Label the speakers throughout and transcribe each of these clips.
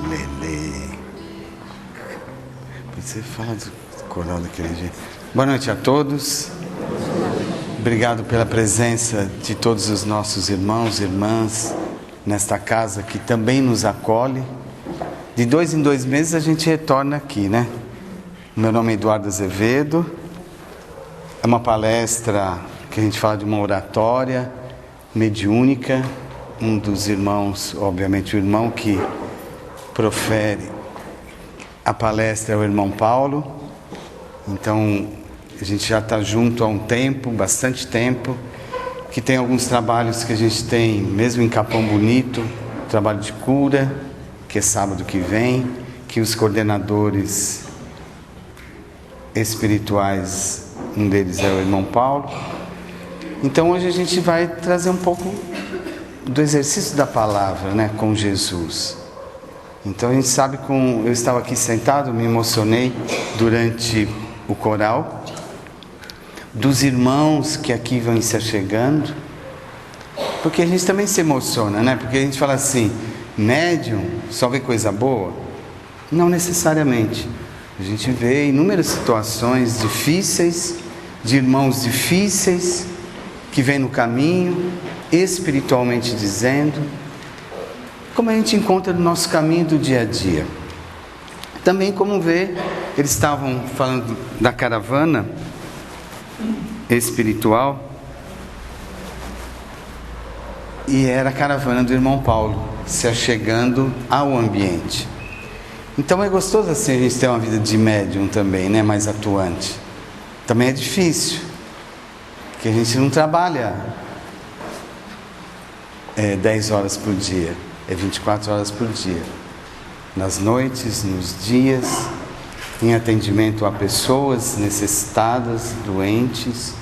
Speaker 1: Lelê. Você fala do coral daquele jeito. Boa noite a todos. Obrigado pela presença de todos os nossos irmãos e irmãs nesta casa que também nos acolhe. De 2 em 2 meses a gente retorna aqui, né? Meu nome é Eduardo Azevedo. É uma palestra que a gente fala de uma oratória mediúnica. Um dos irmãos, obviamente o irmão que profere a palestra é o irmão Paulo. Então a gente já está junto há um tempo, bastante tempo, que tem alguns trabalhos que a gente tem, mesmo em Capão Bonito, trabalho de cura, que é sábado que vem, que os coordenadores espirituais, um deles é o irmão Paulo. Então hoje a gente vai trazer um pouco do exercício da palavra, né, com Jesus. Então a gente sabe, eu estava aqui sentado, me emocionei durante o coral, dos irmãos que aqui vão se achegando, porque a gente também se emociona, né? Porque a gente fala assim, médium só vê coisa boa? Não necessariamente. A gente vê inúmeras situações difíceis, de irmãos difíceis, que vêm no caminho, espiritualmente dizendo, como a gente encontra no nosso caminho do dia a dia. Também como vê, eles estavam falando da caravana espiritual, e era a caravana do irmão Paulo, se achegando ao ambiente. Então é gostoso assim a gente ter uma vida de médium também, né, mais atuante. Também é difícil, porque a gente não trabalha 10 horas por dia, é 24 horas por dia. Nas noites, nos dias, em atendimento a pessoas necessitadas, doentes,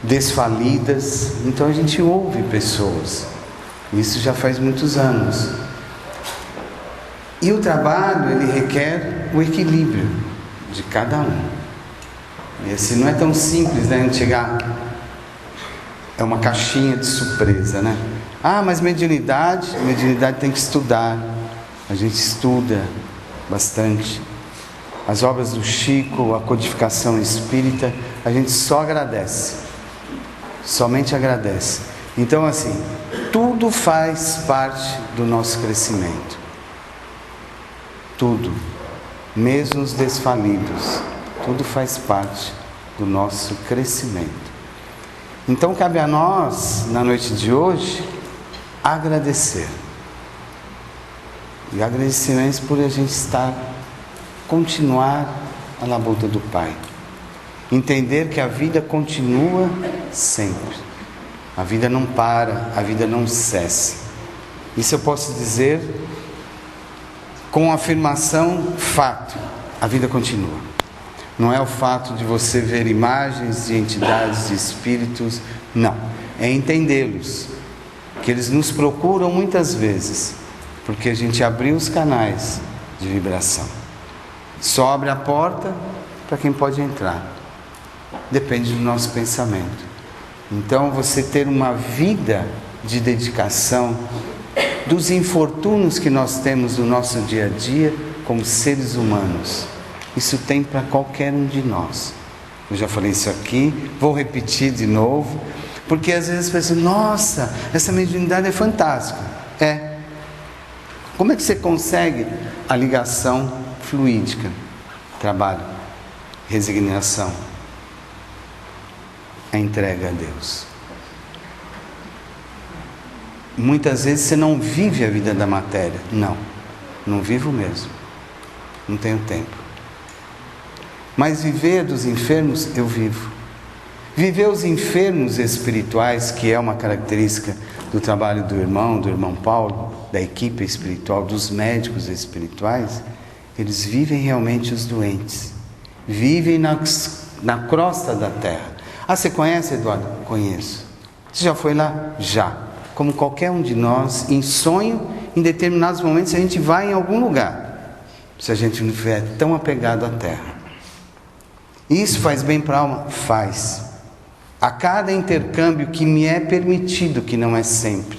Speaker 1: desfalidas. Então a gente ouve pessoas. Isso já faz muitos anos. E o trabalho, ele requer o equilíbrio de cada um. E assim, não é tão simples, né? A gente chegar... É uma caixinha de surpresa, né? Ah, mas mediunidade tem que estudar. A gente estuda bastante. As obras do Chico, a codificação espírita, a gente só agradece. Somente agradece. Então assim, tudo faz parte do nosso crescimento. Tudo. Mesmo os desfalidos. Tudo faz parte do nosso crescimento. Então cabe a nós, na noite de hoje, agradecer. E agradecimento por a gente continuar à labuta do Pai. Entender que a vida continua sempre. A vida não para, a vida não cessa. Isso eu posso dizer com afirmação, fato. A vida continua. Não é o fato de você ver imagens de entidades, de espíritos, não. É entendê-los. Que eles nos procuram muitas vezes, porque a gente abriu os canais de vibração. Só abre a porta para quem pode entrar. Depende do nosso pensamento. Então você ter uma vida de dedicação dos infortúnios que nós temos no nosso dia a dia como seres humanos. Isso tem para qualquer um de nós. Eu já falei isso aqui, vou repetir de novo, porque às vezes as pessoas, nossa, essa mediunidade é fantástica. É. Como é que você consegue a ligação fluídica? Trabalho, resignação, a entrega a Deus. Muitas vezes você não vive a vida da matéria. Não vivo mesmo. Não tenho tempo. Mas viver dos enfermos, eu vivo. Viver os enfermos espirituais, que é uma característica do trabalho do irmão Paulo, da equipe espiritual, dos médicos espirituais, eles vivem realmente os doentes. Vivem na crosta da terra. Ah, você conhece, Eduardo? Conheço. Você já foi lá? Já. Como qualquer um de nós, em sonho, em determinados momentos, a gente vai em algum lugar. Se a gente não estiver tão apegado à terra. Isso faz bem para a alma? Faz. A cada intercâmbio que me é permitido, que não é sempre,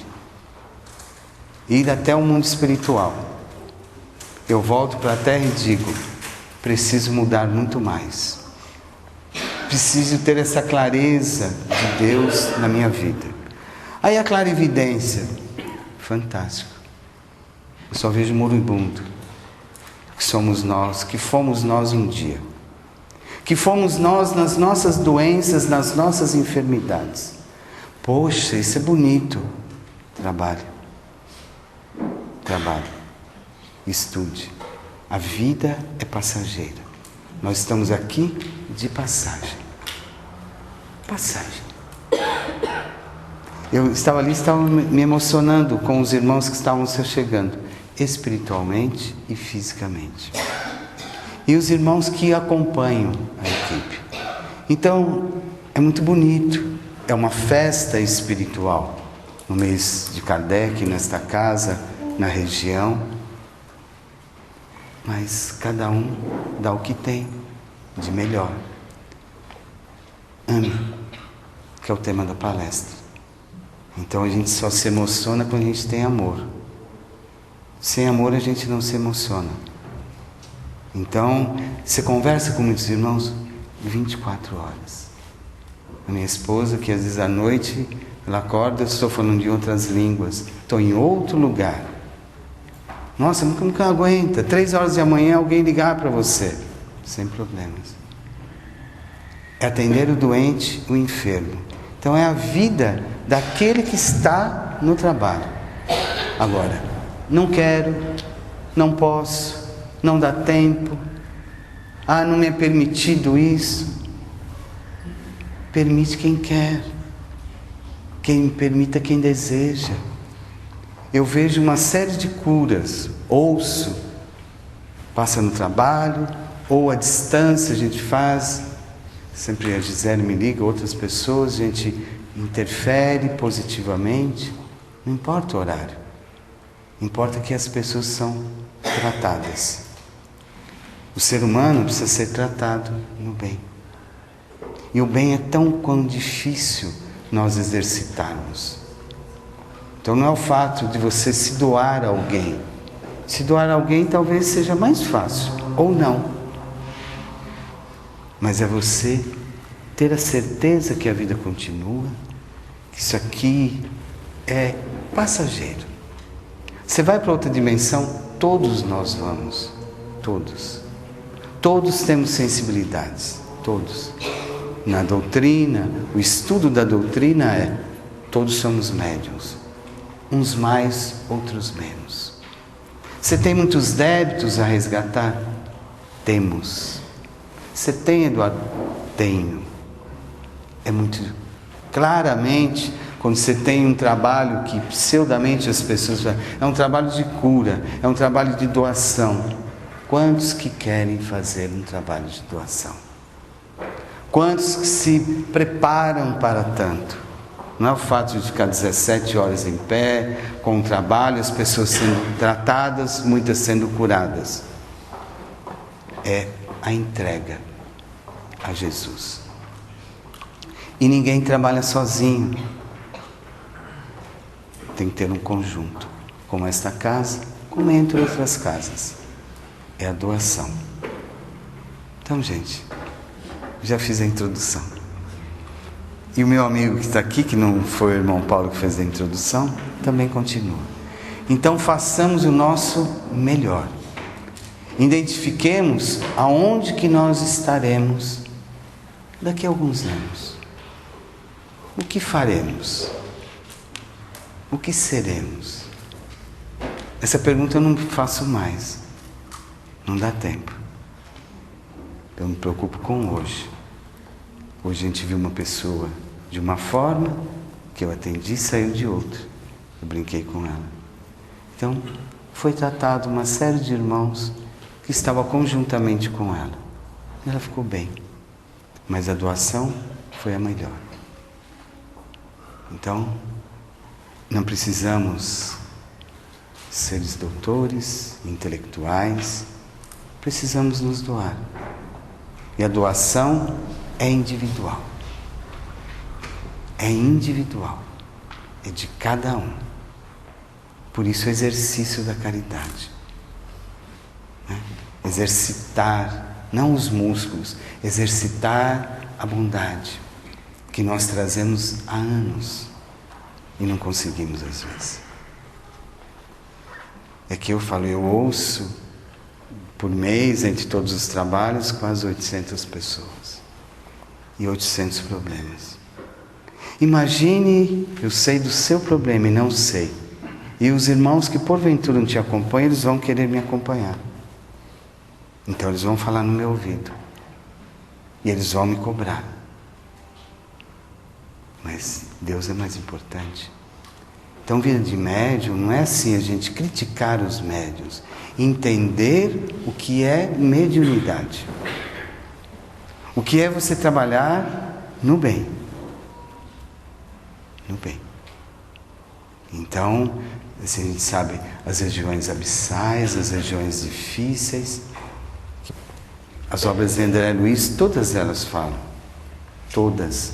Speaker 1: ir até o mundo espiritual. eu volto para a terra e digo: preciso mudar muito mais. Preciso ter essa clareza de Deus na minha vida. Aí a clarividência, fantástico. Eu só vejo moribundo, que somos nós, que fomos nós um dia. Que fomos nós nas nossas doenças, nas nossas enfermidades. Poxa, isso é bonito. Trabalhe. Trabalhe. Estude. A vida é passageira. Nós estamos aqui de passagem. Passagem. Eu estava ali, estava me emocionando com os irmãos que estavam se chegando, espiritualmente e fisicamente. E os irmãos que acompanham a equipe. Então, é muito bonito. É uma festa espiritual. No mês de Kardec, nesta casa, na região. Mas cada um dá o que tem de melhor. Ame, que é o tema da palestra. Então a gente só se emociona quando a gente tem amor. Sem amor a gente não se emociona. Então, você conversa com muitos irmãos 24 horas. A minha esposa, que às vezes à noite ela acorda, eu estou falando de outras línguas, estou em outro lugar. Nossa, nunca aguenta. 3 horas da manhã alguém ligar para você. Sem problemas. É atender o doente, o enfermo. Então é a vida daquele que está no trabalho. Agora, não quero, não posso, não dá tempo. Ah, não me é permitido isso. Permite quem quer. Permita quem deseja. Eu vejo uma série de curas. Ouço. Passa no trabalho, ou à distância a gente faz. Sempre a Gisele me liga, outras pessoas, a gente interfere positivamente. Não importa o horário. Importa que as pessoas são tratadas. O ser humano precisa ser tratado no bem. E o bem é tão quão difícil nós exercitarmos. Então não é o fato de você se doar a alguém. Se doar a alguém talvez seja mais fácil, ou não. Mas é você ter a certeza que a vida continua, que isso aqui é passageiro. Você vai para outra dimensão, todos nós vamos. Todos. Todos temos sensibilidades. Todos. Na doutrina, o estudo da doutrina é: todos somos médiuns. Uns mais, outros menos. Você tem muitos débitos a resgatar? Temos. Você tem, Eduardo? Tenho. É muito claramente, quando você tem um trabalho que pseudamente as pessoas falam, é um trabalho de cura, é um trabalho de doação. Quantos que querem fazer um trabalho de doação? Quantos que se preparam para tanto? Não é o fato de ficar 17 horas em pé, com o trabalho, as pessoas sendo tratadas, muitas sendo curadas. É a entrega a Jesus. E ninguém trabalha sozinho. Tem que ter um conjunto, como esta casa, como entre outras casas. É a doação. Então, gente, já fiz a introdução. E o meu amigo que está aqui, que não foi o irmão Paulo que fez a introdução, também continua. Então, façamos o nosso melhor. Identifiquemos aonde que nós estaremos daqui a alguns anos. O que faremos? O que seremos? Essa pergunta eu não faço mais. Não dá tempo. Eu me preocupo com hoje. Hoje a gente viu uma pessoa de uma forma, que eu atendi, saiu de outra. Eu brinquei com ela. Então, foi tratado uma série de irmãos que estavam conjuntamente com ela. Ela ficou bem. Mas a doação foi a melhor. Então, não precisamos ser doutores, intelectuais. Precisamos nos doar. E a doação é individual. É individual. É de cada um. Por isso o exercício da caridade. exercitar, não os músculos, exercitar a bondade que nós trazemos há anos e não conseguimos às vezes. É que eu falo, eu ouço por mês, entre todos os trabalhos, quase 800 pessoas e 800 problemas. Imagine, eu sei do seu problema e não sei. E os irmãos que porventura não te acompanham, eles vão querer me acompanhar. Então eles vão falar no meu ouvido. E eles vão me cobrar. Mas Deus é mais importante. Então, vida de médium não é assim a gente criticar os médiuns. Entender o que é mediunidade. O que é você trabalhar no bem. No bem. Então, assim, a gente sabe as regiões abissais, as regiões difíceis. As obras de André Luiz, todas elas falam. Todas.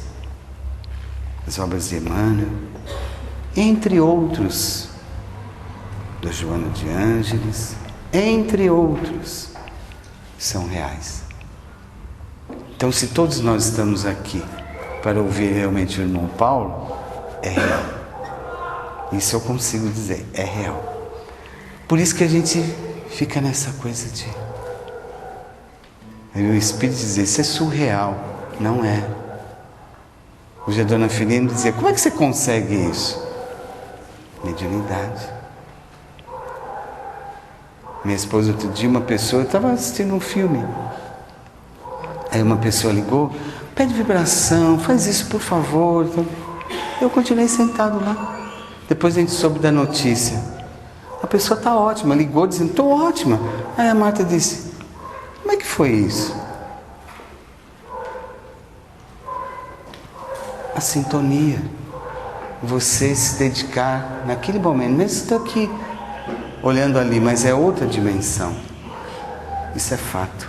Speaker 1: As obras de Emmanuel, entre outros, da Joana de Ângeles, entre outros, são reais. Então, se todos nós estamos aqui para ouvir realmente o irmão Paulo, é real. Isso eu consigo dizer, é real. Por isso que a gente fica nessa coisa de... Aí o Espírito dizia, isso é surreal. Não é. Hoje a dona Filina dizia, como é que você consegue isso? Mediunidade. Minha esposa, outro dia, uma pessoa, eu estava assistindo um filme. Aí uma pessoa ligou, pede vibração, faz isso por favor. Eu continuei sentado lá. Depois a gente soube da notícia. A pessoa está ótima, ligou dizendo, estou ótima. Aí a Marta disse, como é que foi isso? A sintonia. Você se dedicar naquele momento. Mesmo estou aqui olhando ali, mas é outra dimensão. Isso é fato.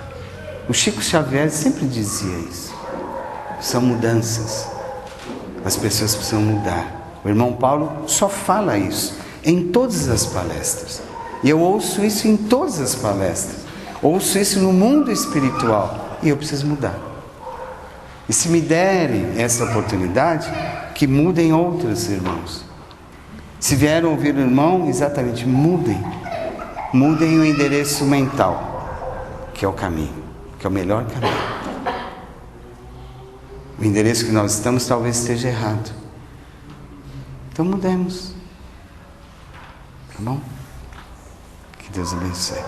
Speaker 1: O Chico Xavier sempre dizia isso. São mudanças. As pessoas precisam mudar. O irmão Paulo só fala isso em todas as palestras. E eu ouço isso em todas as palestras. Ouço isso no mundo espiritual. E eu preciso mudar. E se me derem essa oportunidade, que mudem outros irmãos. Se vieram ouvir o irmão, exatamente, mudem. Mudem o endereço mental, que é o caminho, que é o melhor caminho. O endereço que nós estamos talvez esteja errado. Então mudemos. Tá bom? Que Deus abençoe.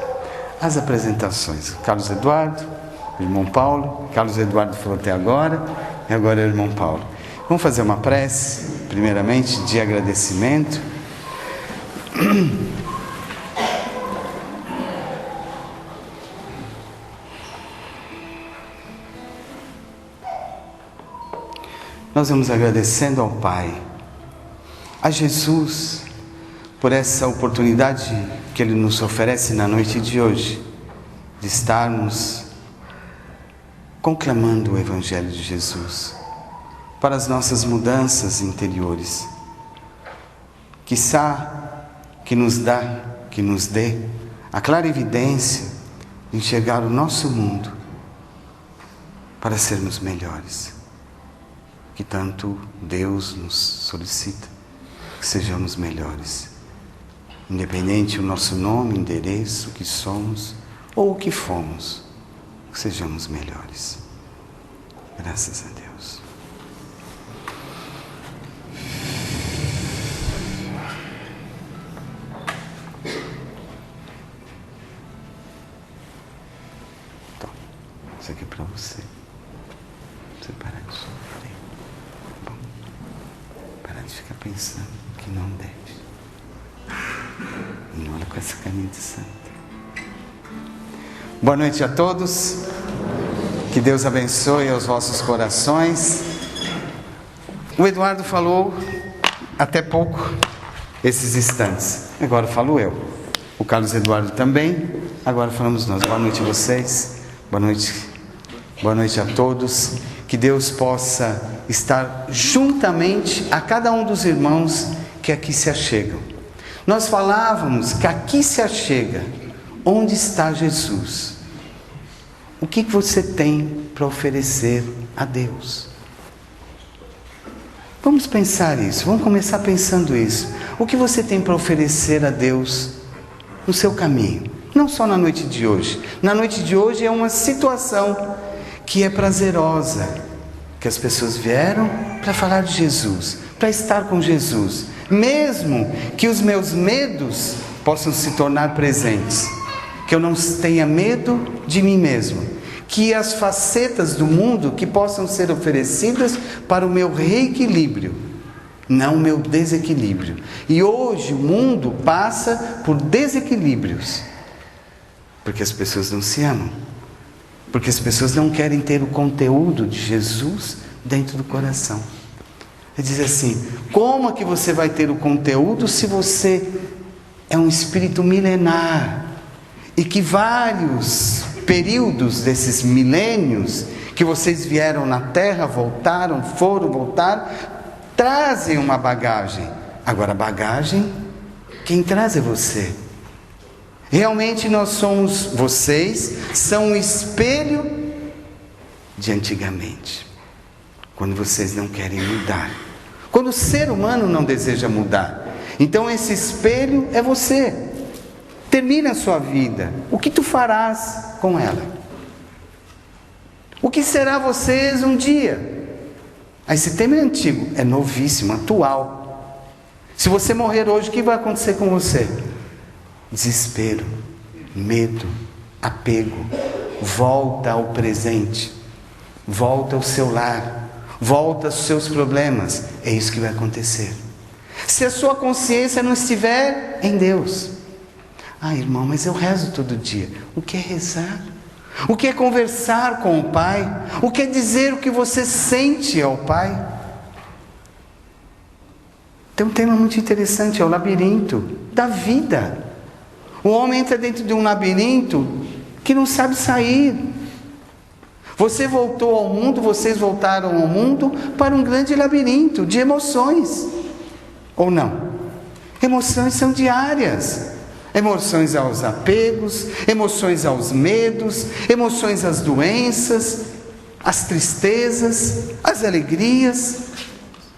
Speaker 1: As apresentações. Carlos Eduardo, irmão Paulo. Carlos Eduardo falou até agora. E agora é o irmão Paulo. Vamos fazer uma prece, primeiramente, de agradecimento. Nós vamos agradecendo ao Pai, a Jesus, por essa oportunidade que Ele nos oferece na noite de hoje, de estarmos conclamando o Evangelho de Jesus, para as nossas mudanças interiores. Quiçá que nos dê a clara evidência de enxergar o nosso mundo para sermos melhores. Que tanto Deus nos solicita que sejamos melhores. Independente do nosso nome, endereço, o que somos ou o que fomos, que sejamos melhores. Graças a Deus. Então, isso aqui é para você. Você parar de sofrer. Bom, parar de ficar pensando que não deve. E olha com essa caneta santa. Boa noite a todos. Que Deus abençoe os vossos corações. O Eduardo falou até pouco esses instantes. Agora falo eu. O Carlos Eduardo também. Agora falamos nós. Boa noite a vocês. Boa noite. Boa noite a todos. Que Deus possa estar juntamente a cada um dos irmãos que aqui se achegam. Nós falávamos que aqui se achega onde está Jesus. O que você tem para oferecer a Deus? Vamos pensar isso, vamos começar pensando isso. O que você tem para oferecer a Deus no seu caminho? Não só na noite de hoje. Na noite de hoje é uma situação que é prazerosa, que as pessoas vieram para falar de Jesus, para estar com Jesus, mesmo que os meus medos possam se tornar presentes, que eu não tenha medo de mim mesmo, que as facetas do mundo que possam ser oferecidas para o meu reequilíbrio, não o meu desequilíbrio. E hoje o mundo passa por desequilíbrios, porque as pessoas não se amam, porque as pessoas não querem ter o conteúdo de Jesus dentro do coração. Ele diz assim: como é que você vai ter o conteúdo se você é um espírito milenar e que vários períodos desses milênios que vocês vieram na Terra, voltaram, trazem uma bagagem. Agora a bagagem, quem traz é você. Realmente vocês são um espelho de antigamente, quando vocês não querem mudar, quando o ser humano não deseja mudar. Então esse espelho é você. Termina a sua vida, o que tu farás com ela? O que será vocês um dia? Esse tema é antigo, é novíssimo, atual. Se você morrer hoje, o que vai acontecer com você? Desespero, medo, apego. Volta ao presente, volta ao seu lar, volta aos seus problemas. É isso que vai acontecer. Se a sua consciência não estiver em Deus. Ah, irmão, mas eu rezo todo dia. O que é rezar? O que é conversar com o Pai? O que é dizer o que você sente ao Pai? Tem um tema muito interessante, é o labirinto da vida. O homem entra dentro de um labirinto que não sabe sair. Você voltou ao mundo, vocês voltaram ao mundo para um grande labirinto de emoções. Ou não? Emoções são diárias. Emoções aos apegos, emoções aos medos, emoções às doenças, às tristezas, às alegrias.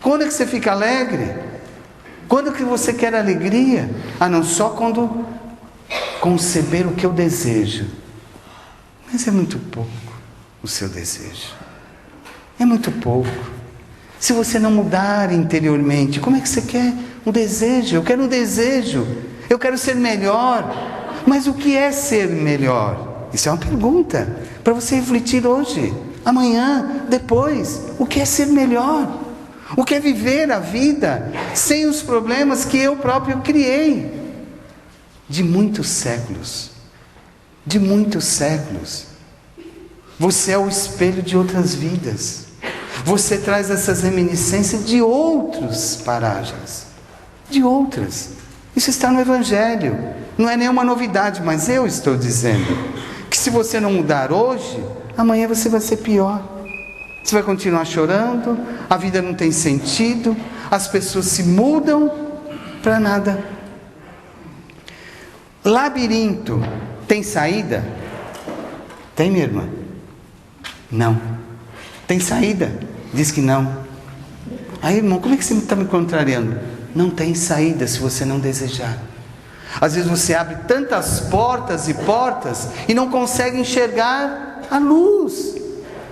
Speaker 1: Quando é que você fica alegre? Quando é que você quer alegria? Ah, não, só quando conceber o que eu desejo. Mas é muito pouco o seu desejo. É muito pouco. Se você não mudar interiormente, como é que você quer um desejo? Eu quero um desejo. Eu quero ser melhor. Mas o que é ser melhor? Isso é uma pergunta para você refletir hoje, amanhã, depois. O que é ser melhor? O que é viver a vida sem os problemas que eu próprio criei? De muitos séculos. De muitos séculos. Você é o espelho de outras vidas. Você traz essas reminiscências de outras paragens. De outras. Isso está no Evangelho. Não é nenhuma novidade, mas eu estou dizendo que se você não mudar hoje, amanhã você vai ser pior. Você vai continuar chorando, a vida não tem sentido, as pessoas se mudam para nada. Labirinto tem saída? Tem, minha irmã? Não. Tem saída? Diz que não. Aí, irmão, como é que você está me contrariando? Não tem saída se você não desejar. Às vezes você abre tantas portas e portas e não consegue enxergar a luz.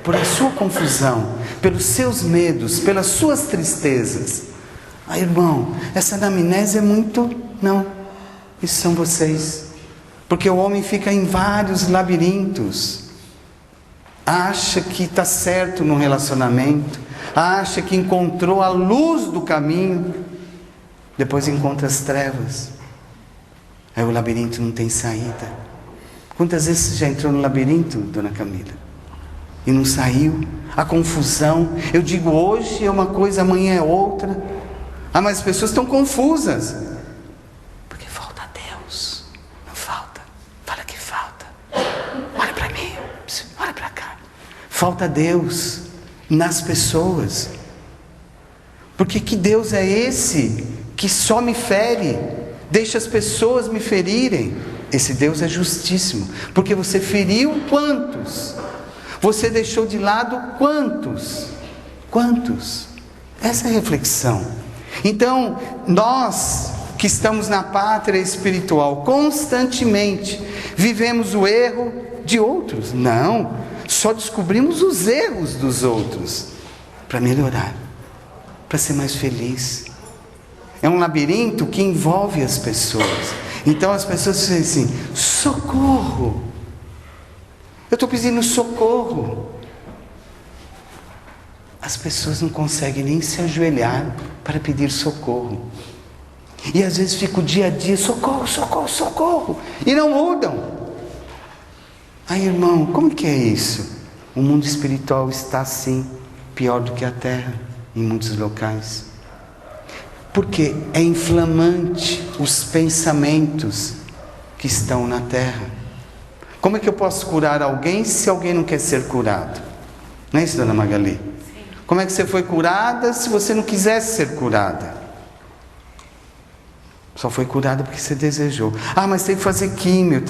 Speaker 1: Por a sua confusão, pelos seus medos, pelas suas tristezas. Aí, irmão, essa anamnese é muito... Não, isso são vocês. Porque o homem fica em vários labirintos. Acha que está certo no relacionamento. Acha que encontrou a luz do caminho. Depois encontra as trevas. Aí o labirinto não tem saída. Quantas vezes você já entrou no labirinto, dona Camila? E não saiu? A confusão. Eu digo hoje é uma coisa, amanhã é outra. Ah, mas as pessoas estão confusas. Porque falta Deus. Não falta. Fala que falta. Olha para mim. Olha para cá. Falta Deus nas pessoas. Porque que Deus é esse que só me fere? Deixa as pessoas me ferirem. esse Deus é justíssimo, porque você feriu quantos? Você deixou de lado quantos? Quantos? Essa é a reflexão. Então, nós que estamos na pátria espiritual, constantemente vivemos o erro de outros? Não, só descobrimos os erros dos outros para melhorar, para ser mais feliz. É um labirinto que envolve as pessoas. Então as pessoas dizem assim: socorro, eu estou pedindo socorro. As pessoas não conseguem nem se ajoelhar para pedir socorro. E às vezes fica o dia a dia: socorro, socorro, socorro, e não mudam. Aí, irmão, como que é isso? O mundo espiritual está assim, pior do que a terra, em muitos locais. Porque é inflamante os pensamentos que estão na terra. Como é que eu posso curar alguém se alguém não quer ser curado? Não é isso, dona Magali? Como é que você foi curada se você não quisesse ser curada? Só foi curada porque você desejou. Ah, mas tem que fazer químio.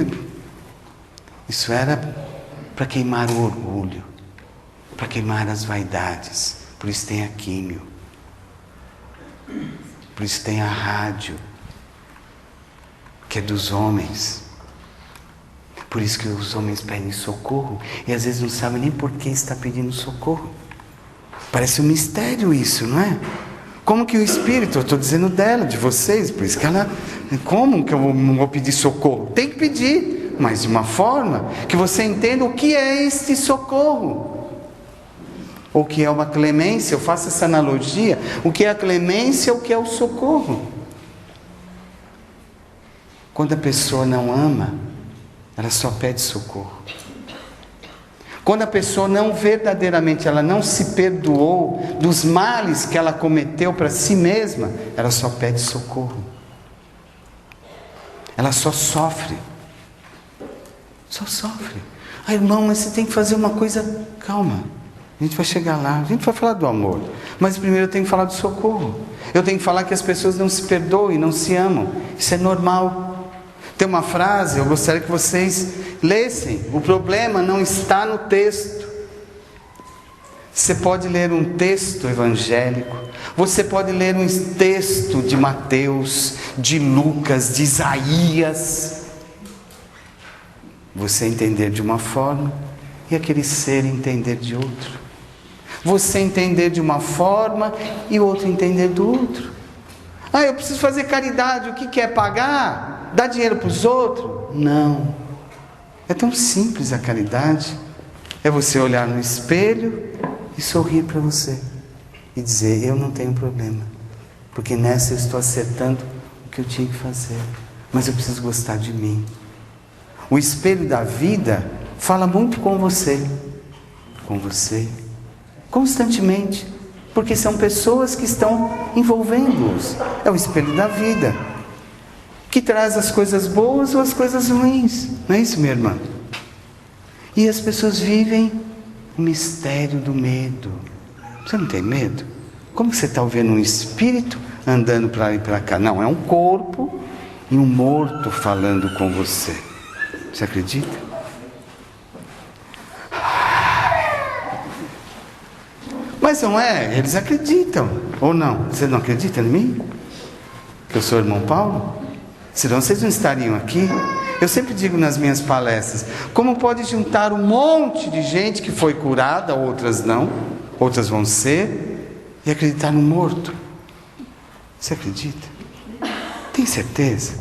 Speaker 1: Isso era para queimar o orgulho, para queimar as vaidades. Por isso tem a químio. Por isso tem a rádio, que é dos homens. Por isso que os homens pedem socorro e às vezes não sabem nem por que está pedindo socorro. Parece um mistério isso, não é? Como que o Espírito, eu estou dizendo dela, de vocês, por isso que ela, como que eu não vou pedir socorro? Tem que pedir, mas de uma forma que você entenda o que é este socorro. Ou o que é uma clemência, eu faço essa analogia, o que é a clemência, o que é o socorro. Quando a pessoa não ama, ela só pede socorro. Quando a pessoa não verdadeiramente, ela não se perdoou dos males que ela cometeu para si mesma, ela só pede socorro. Ela só sofre. Só sofre. Ah, irmão, mas você tem que fazer uma coisa, calma. A gente vai chegar lá, a gente vai falar do amor. Mas primeiro eu tenho que falar do socorro. Eu tenho que falar que as pessoas não se perdoam, não se amam. Isso é normal. Tem uma frase, eu gostaria que vocês lessem. O problema não está no texto. Você pode ler um texto evangélico. Você pode ler um texto de Mateus, de Lucas, de Isaías. Você entender de uma forma e aquele ser entender de outro. Você entender de uma forma e o outro entender do outro. Ah, eu preciso fazer caridade, o que é pagar? Dar dinheiro para os outros? Não. É tão simples a caridade. É você olhar no espelho e sorrir para você. E dizer: eu não tenho problema. Porque nessa eu estou acertando o que eu tinha que fazer. Mas eu preciso gostar de mim. O espelho da vida fala muito com você. Com você. Constantemente. Porque são pessoas que estão envolvendo-os. É o espelho da vida, que traz as coisas boas ou as coisas ruins. Não é isso, minha irmã? E as pessoas vivem o mistério do medo. Você não tem medo? Como você está vendo um espírito andando para lá e para cá? Não, é um corpo e um morto falando com você. Você acredita? Mas não é, eles acreditam, ou não? Você não acredita em mim? Que eu sou o irmão Paulo? Senão vocês não estariam aqui. Eu sempre digo nas minhas palestras: como pode juntar um monte de gente que foi curada, outras não, outras vão ser, e acreditar no morto? Você acredita? Tem certeza?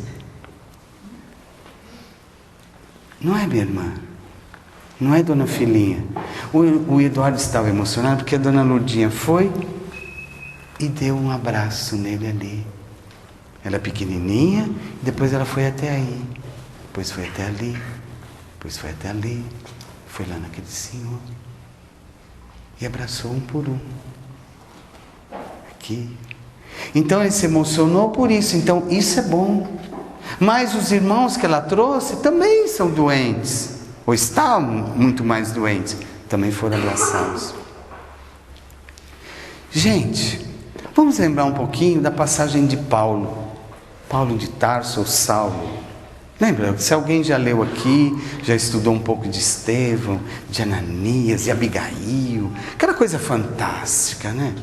Speaker 1: Não é, minha irmã? Não é, dona Filhinha? O Eduardo estava emocionado porque a dona Lourdinha foi e deu um abraço nele ali. Ela pequenininha, depois ela foi até aí, depois foi até ali, depois foi até ali, foi lá naquele senhor e abraçou um por um. Aqui. Então ele se emocionou por isso. Então isso é bom. Mas os irmãos que ela trouxe também são doentes, ou estavam muito mais doentes, também foram abraçados. Gente, vamos lembrar um pouquinho da passagem de Paulo de Tarso, ou Saulo. Lembra, se alguém já leu aqui, já estudou um pouco de Estevão, de Ananias, de Abigail, aquela coisa fantástica, né?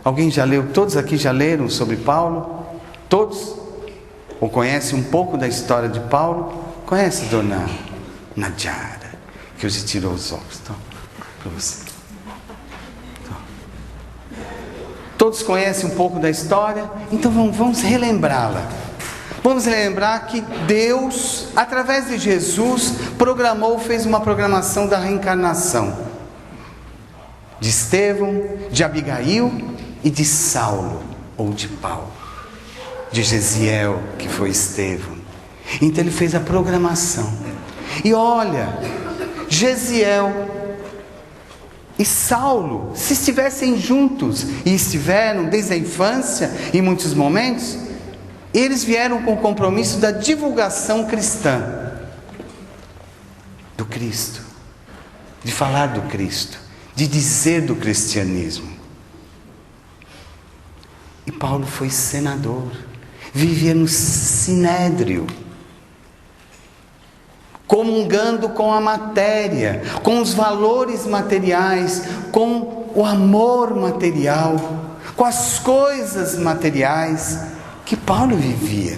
Speaker 1: Alguém já leu, todos aqui já leram sobre Paulo? Todos? Ou conhecem um pouco da história de Paulo? Conhece Dona Nadiara, que hoje tirou os óculos, então, para você. Então. Todos conhecem um pouco da história? Então vamos relembrá-la. Vamos lembrar que Deus, através de Jesus, fez uma programação da reencarnação. De Estevão, de Abigail e de Saulo, ou de Paulo. De Gesiel, que foi Estevão. Então ele fez a programação. E olha, Gesiel e Saulo, se estivessem juntos, e estiveram desde a infância, em muitos momentos, eles vieram com o compromisso da divulgação cristã, do Cristo, de falar do Cristo, de dizer do cristianismo. E Paulo foi senador, vivia no sinédrio, comungando com a matéria, com os valores materiais, com o amor material, com as coisas materiais que Paulo vivia.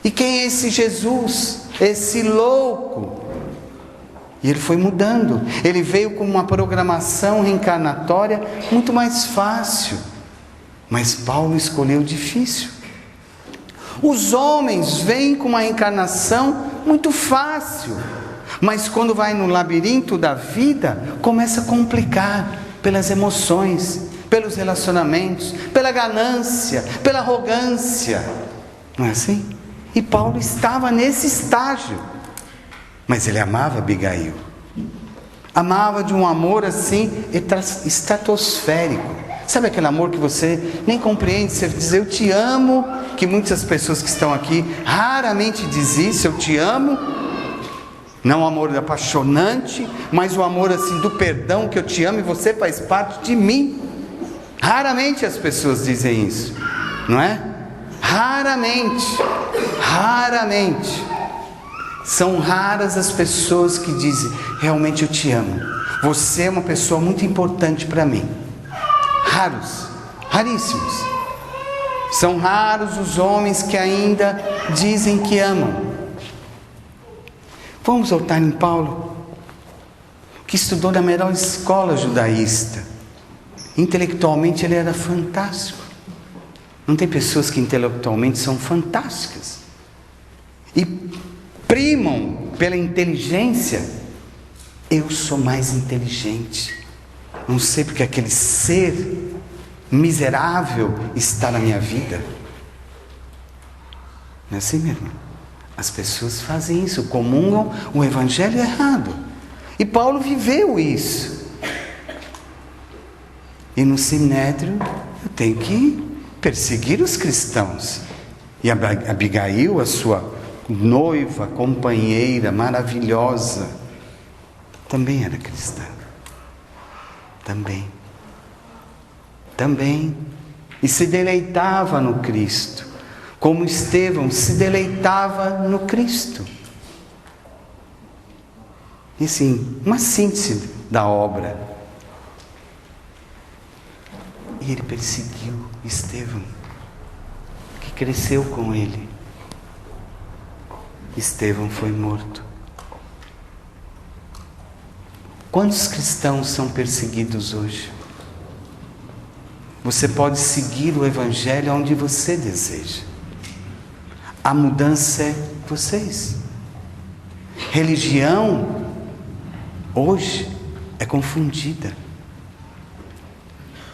Speaker 1: E quem é esse Jesus? Esse louco? E ele foi mudando. Ele veio com uma programação reencarnatória muito mais fácil. Mas Paulo escolheu difícil. Os homens vêm com uma reencarnação muito fácil. Mas quando vai no labirinto da vida, começa a complicar pelas emoções, pelos relacionamentos, pela ganância, pela arrogância. Não é assim? E Paulo estava nesse estágio. Mas ele amava Abigail. Amava de um amor assim, estratosférico. Sabe aquele amor que você nem compreende? Você diz, eu te amo, que muitas pessoas que estão aqui raramente dizem isso, eu te amo. Não o amor apaixonante, mas o amor assim do perdão, que eu te amo e você faz parte de mim. Raramente as pessoas dizem isso, não é? Raramente. São raras as pessoas que dizem, realmente eu te amo. Você é uma pessoa muito importante para mim. Raríssimos. São raros os homens que ainda dizem que amam. Vamos voltar em Paulo, que estudou na melhor escola judaísta. Intelectualmente ele era fantástico. Não tem pessoas que intelectualmente são fantásticas e primam pela inteligência? Eu sou mais inteligente. Não sei porque aquele ser miserável está na minha vida. Não é assim, meu irmão? As pessoas fazem isso, comungam o evangelho errado. E Paulo viveu isso. E no sinédrio eu tenho que perseguir os cristãos. E Abigail, a sua noiva, companheira maravilhosa, também era cristã. Também. E se deleitava no Cristo. Como Estevão se deleitava no Cristo. E assim, uma síntese da obra. E ele perseguiu Estevão, que cresceu com ele. Estevão foi morto. Quantos cristãos são perseguidos hoje? Você pode seguir o evangelho onde você deseja. A mudança é vocês. Religião, hoje, é confundida.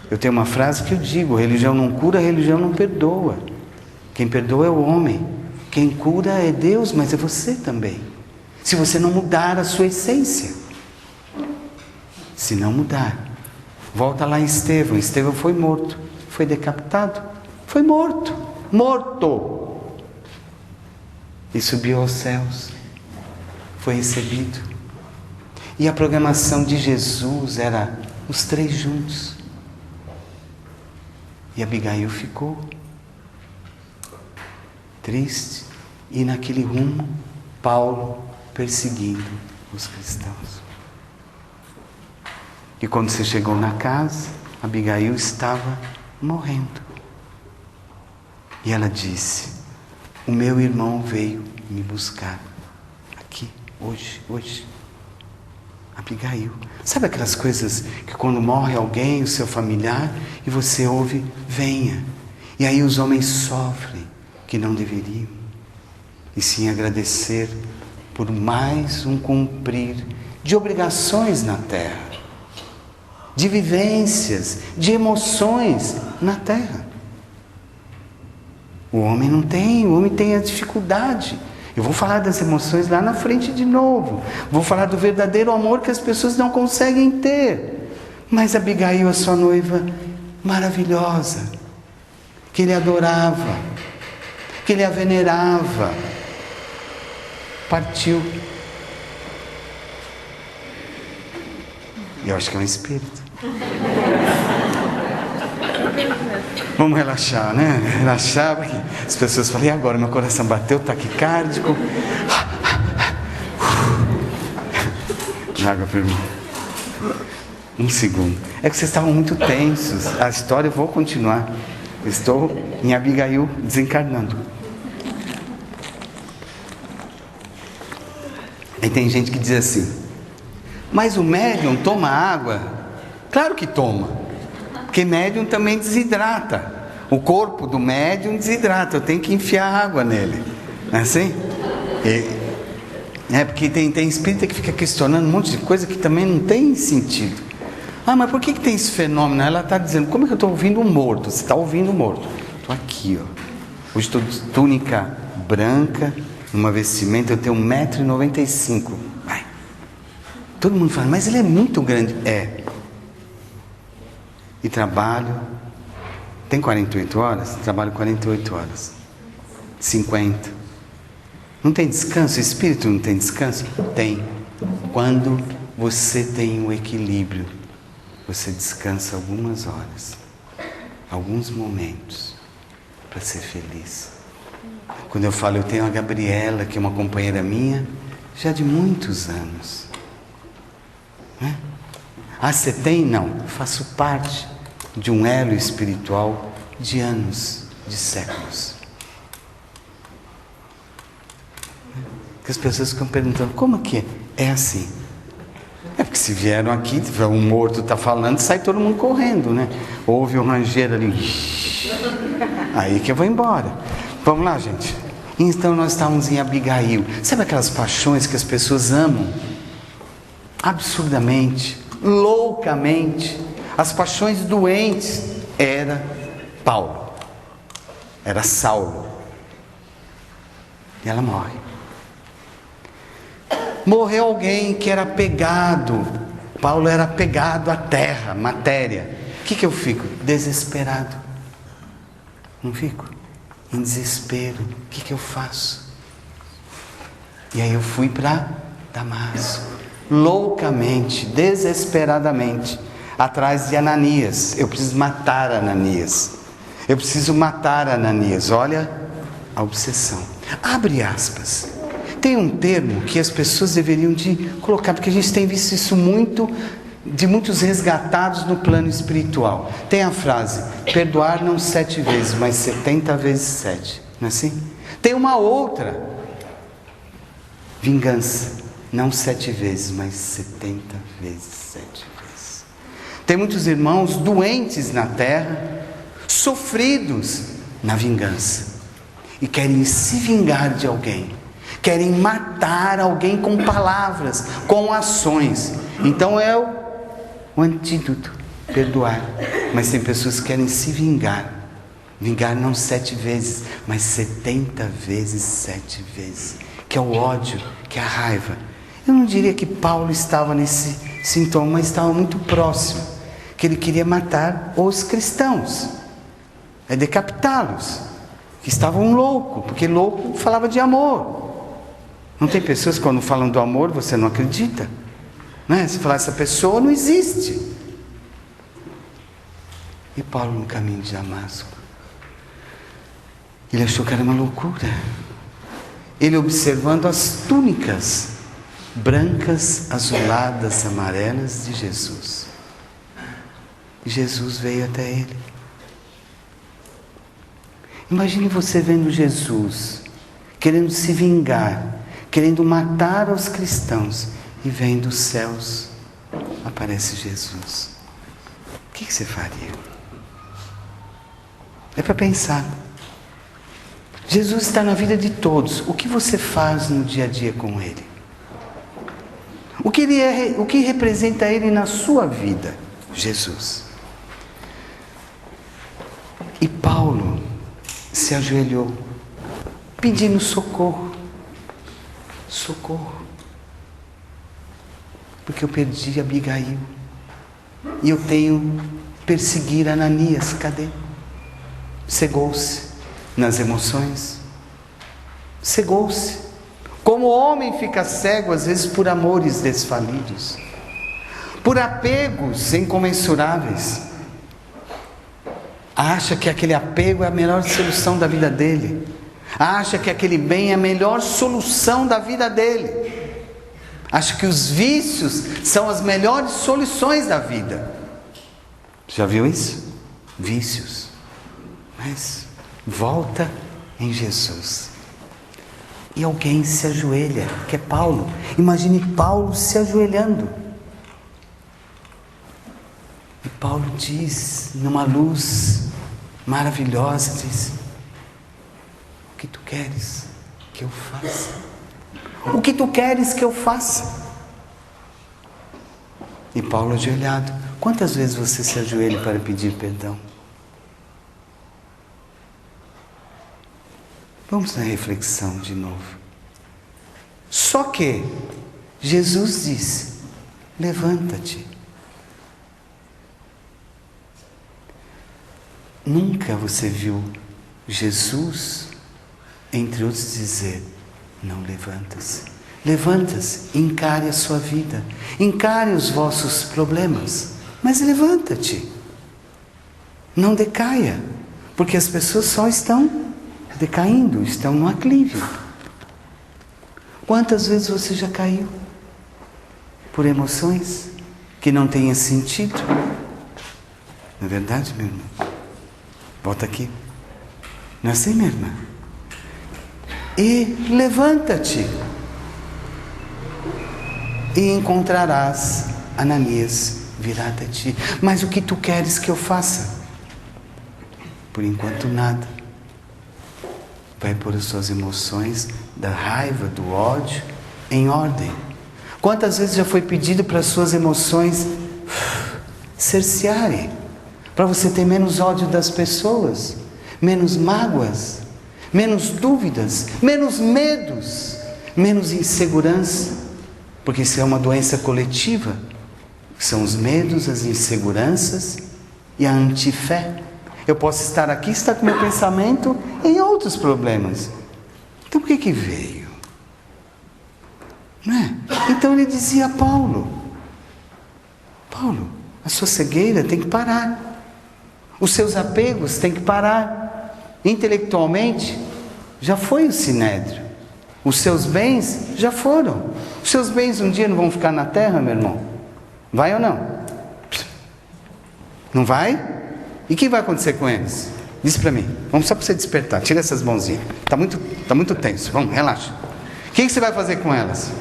Speaker 1: Eu tenho uma frase que eu digo, religião não cura, religião não perdoa. Quem perdoa é o homem. Quem cura é Deus, mas é você também. Se você não mudar a sua essência. Se não mudar. Volta lá em Estevão. Estevão foi morto. Foi decapitado. Foi morto. E subiu aos céus. Foi recebido. E a programação de Jesus era os três juntos. E Abigail ficou triste. E naquele rumo Paulo perseguindo os cristãos. E quando você chegou na casa, Abigail estava morrendo. E ela disse: o meu irmão veio me buscar aqui, hoje. Abigail. Sabe aquelas coisas que quando morre alguém, o seu familiar, e você ouve, venha. E aí os homens sofrem, que não deveriam. E sim agradecer por mais um cumprir de obrigações na terra, de vivências, de emoções na terra. O homem não tem, o homem tem a dificuldade. Eu vou falar das emoções lá na frente de novo. Vou falar do verdadeiro amor que as pessoas não conseguem ter. Mas Abigail, a sua noiva maravilhosa, que ele adorava, que ele a venerava, partiu. E eu acho que é um espírito. Vamos relaxar, né? Relaxar, porque as pessoas falam: e agora? Meu coração bateu, taquicárdico. Água para o irmão. Um segundo. É que vocês estavam muito tensos. A história eu vou continuar. Estou em Abigail desencarnando. Aí tem gente que diz assim: mas o médium toma água? Claro que toma. Porque médium também desidrata. O corpo do médium desidrata. Eu tenho que enfiar água nele. Não é assim? Porque tem espírita que fica questionando um monte de coisa que também não tem sentido. Ah, mas por que tem esse fenômeno? Ela está dizendo: como é que eu estou ouvindo um morto? Você está ouvindo um morto. Estou aqui, ó. Hoje estou de túnica branca, numa vestimenta, eu tenho 1,95 m. Vai. Todo mundo fala: mas ele é muito grande. É. E trabalho, tem 48 horas? Trabalho 48 horas, 50. Não tem descanso? O espírito não tem descanso? Tem. Quando você tem o equilíbrio, você descansa algumas horas, alguns momentos, para ser feliz. Quando eu falo, eu tenho a Gabriela, que é uma companheira minha, já de muitos anos. Né? Ah, você tem? Não. Eu faço parte de um elo espiritual de anos, de séculos. Que as pessoas ficam perguntando: como que é? É assim. É porque se vieram aqui, um morto está falando, sai todo mundo correndo, né? Ouve um ranger ali. Aí que eu vou embora. Vamos lá, gente. Então nós estávamos em Abigail. Sabe aquelas paixões que as pessoas amam absurdamente, loucamente? As paixões doentes. Era Paulo, era Saulo. E ela morre. Morreu alguém que era apegado. Paulo era apegado à terra, matéria. O que eu fico? Desesperado. Não fico? Em desespero. O que eu faço? E aí eu fui para Damasco, loucamente, desesperadamente, atrás de Ananias. Eu preciso matar Ananias. Eu preciso matar Ananias. Olha a obsessão. Abre aspas. Tem um termo que as pessoas deveriam de colocar, porque a gente tem visto isso muito, de muitos resgatados no plano espiritual. Tem a frase: perdoar não 7 vezes, mas 70 vezes 7. Não é assim? Tem uma outra: vingança, não 7 vezes, mas 70 vezes 7 vezes. Tem muitos irmãos doentes na terra, sofridos na vingança, e querem se vingar de alguém. Querem matar alguém com palavras, com ações. Então é o antídoto, perdoar. Mas tem pessoas que querem se vingar. Vingar não 7 vezes, mas 70 vezes 7 vezes. Que é o ódio, que é a raiva. Eu não diria que Paulo estava nesse sintoma, mas estava muito próximo. Que ele queria matar os cristãos. É decapitá-los. Que estavam loucos, porque louco falava de amor. Não tem pessoas que quando falam do amor você não acredita, né? Você fala: essa pessoa não existe. E Paulo no caminho de Damasco, ele achou que era uma loucura. ele observando as túnicas brancas, azuladas, amarelas de Jesus. E Jesus veio até ele. Imagine você vendo Jesus, querendo se vingar, querendo matar os cristãos, e vendo os céus, aparece Jesus. O que você faria? É para pensar. Jesus está na vida de todos. O que você faz no dia a dia com Ele? O que representa Ele na sua vida? Jesus. E Paulo se ajoelhou, pedindo socorro. Socorro. Porque eu perdi Abigail. E eu tenho perseguir Ananias. Cadê? Cegou-se nas emoções. Cegou-se. Como o homem fica cego, às vezes, por amores desfalidos. Por apegos incomensuráveis. Acha que aquele apego é a melhor solução da vida dele. Acha que aquele bem é a melhor solução da vida dele. Acha que os vícios são as melhores soluções da vida. Já viu isso? Vícios. Mas volta em Jesus. E alguém se ajoelha, que é Paulo. Imagine Paulo se ajoelhando. E Paulo diz, numa luz maravilhosa, diz: o que tu queres que eu faça? O que tu queres que eu faça? E Paulo ajoelhado. Quantas vezes você se ajoelha para pedir perdão? Vamos na reflexão de novo. Só que Jesus disse: levanta-te. Nunca você viu Jesus, entre outros, dizer: não, levanta-se. Levanta-se, encare a sua vida, encare os vossos problemas, mas levanta-te. Não decaia, porque as pessoas só estão decaindo, estão no aclive. Quantas vezes você já caiu por emoções que não tenham sentido? Não é verdade, meu irmão? Volta aqui. Não é assim, minha irmã? E levanta-te, e encontrarás Ananias virado a ti. Mas o que tu queres que eu faça? Por enquanto nada. Vai pôr as suas emoções da raiva, do ódio em ordem. Quantas vezes já foi pedido para as suas emoções cercearem, para você ter menos ódio das pessoas, menos mágoas, menos dúvidas, menos medos, menos insegurança, porque isso é uma doença coletiva. São os medos, as inseguranças e a antifé. Eu posso estar aqui, estar com meu pensamento em outros problemas. Então por que veio? Não é? Então ele dizia a Paulo: Paulo, a sua cegueira tem que parar. Os seus apegos têm que parar. Intelectualmente, já foi o sinédrio. Os seus bens já foram. Os seus bens um dia não vão ficar na terra, meu irmão? Vai ou não? Não vai? E o que vai acontecer com eles? Diz para mim. Vamos só para você despertar. Tira essas mãozinhas. Está muito tenso. Vamos, relaxa. O que você vai fazer com elas?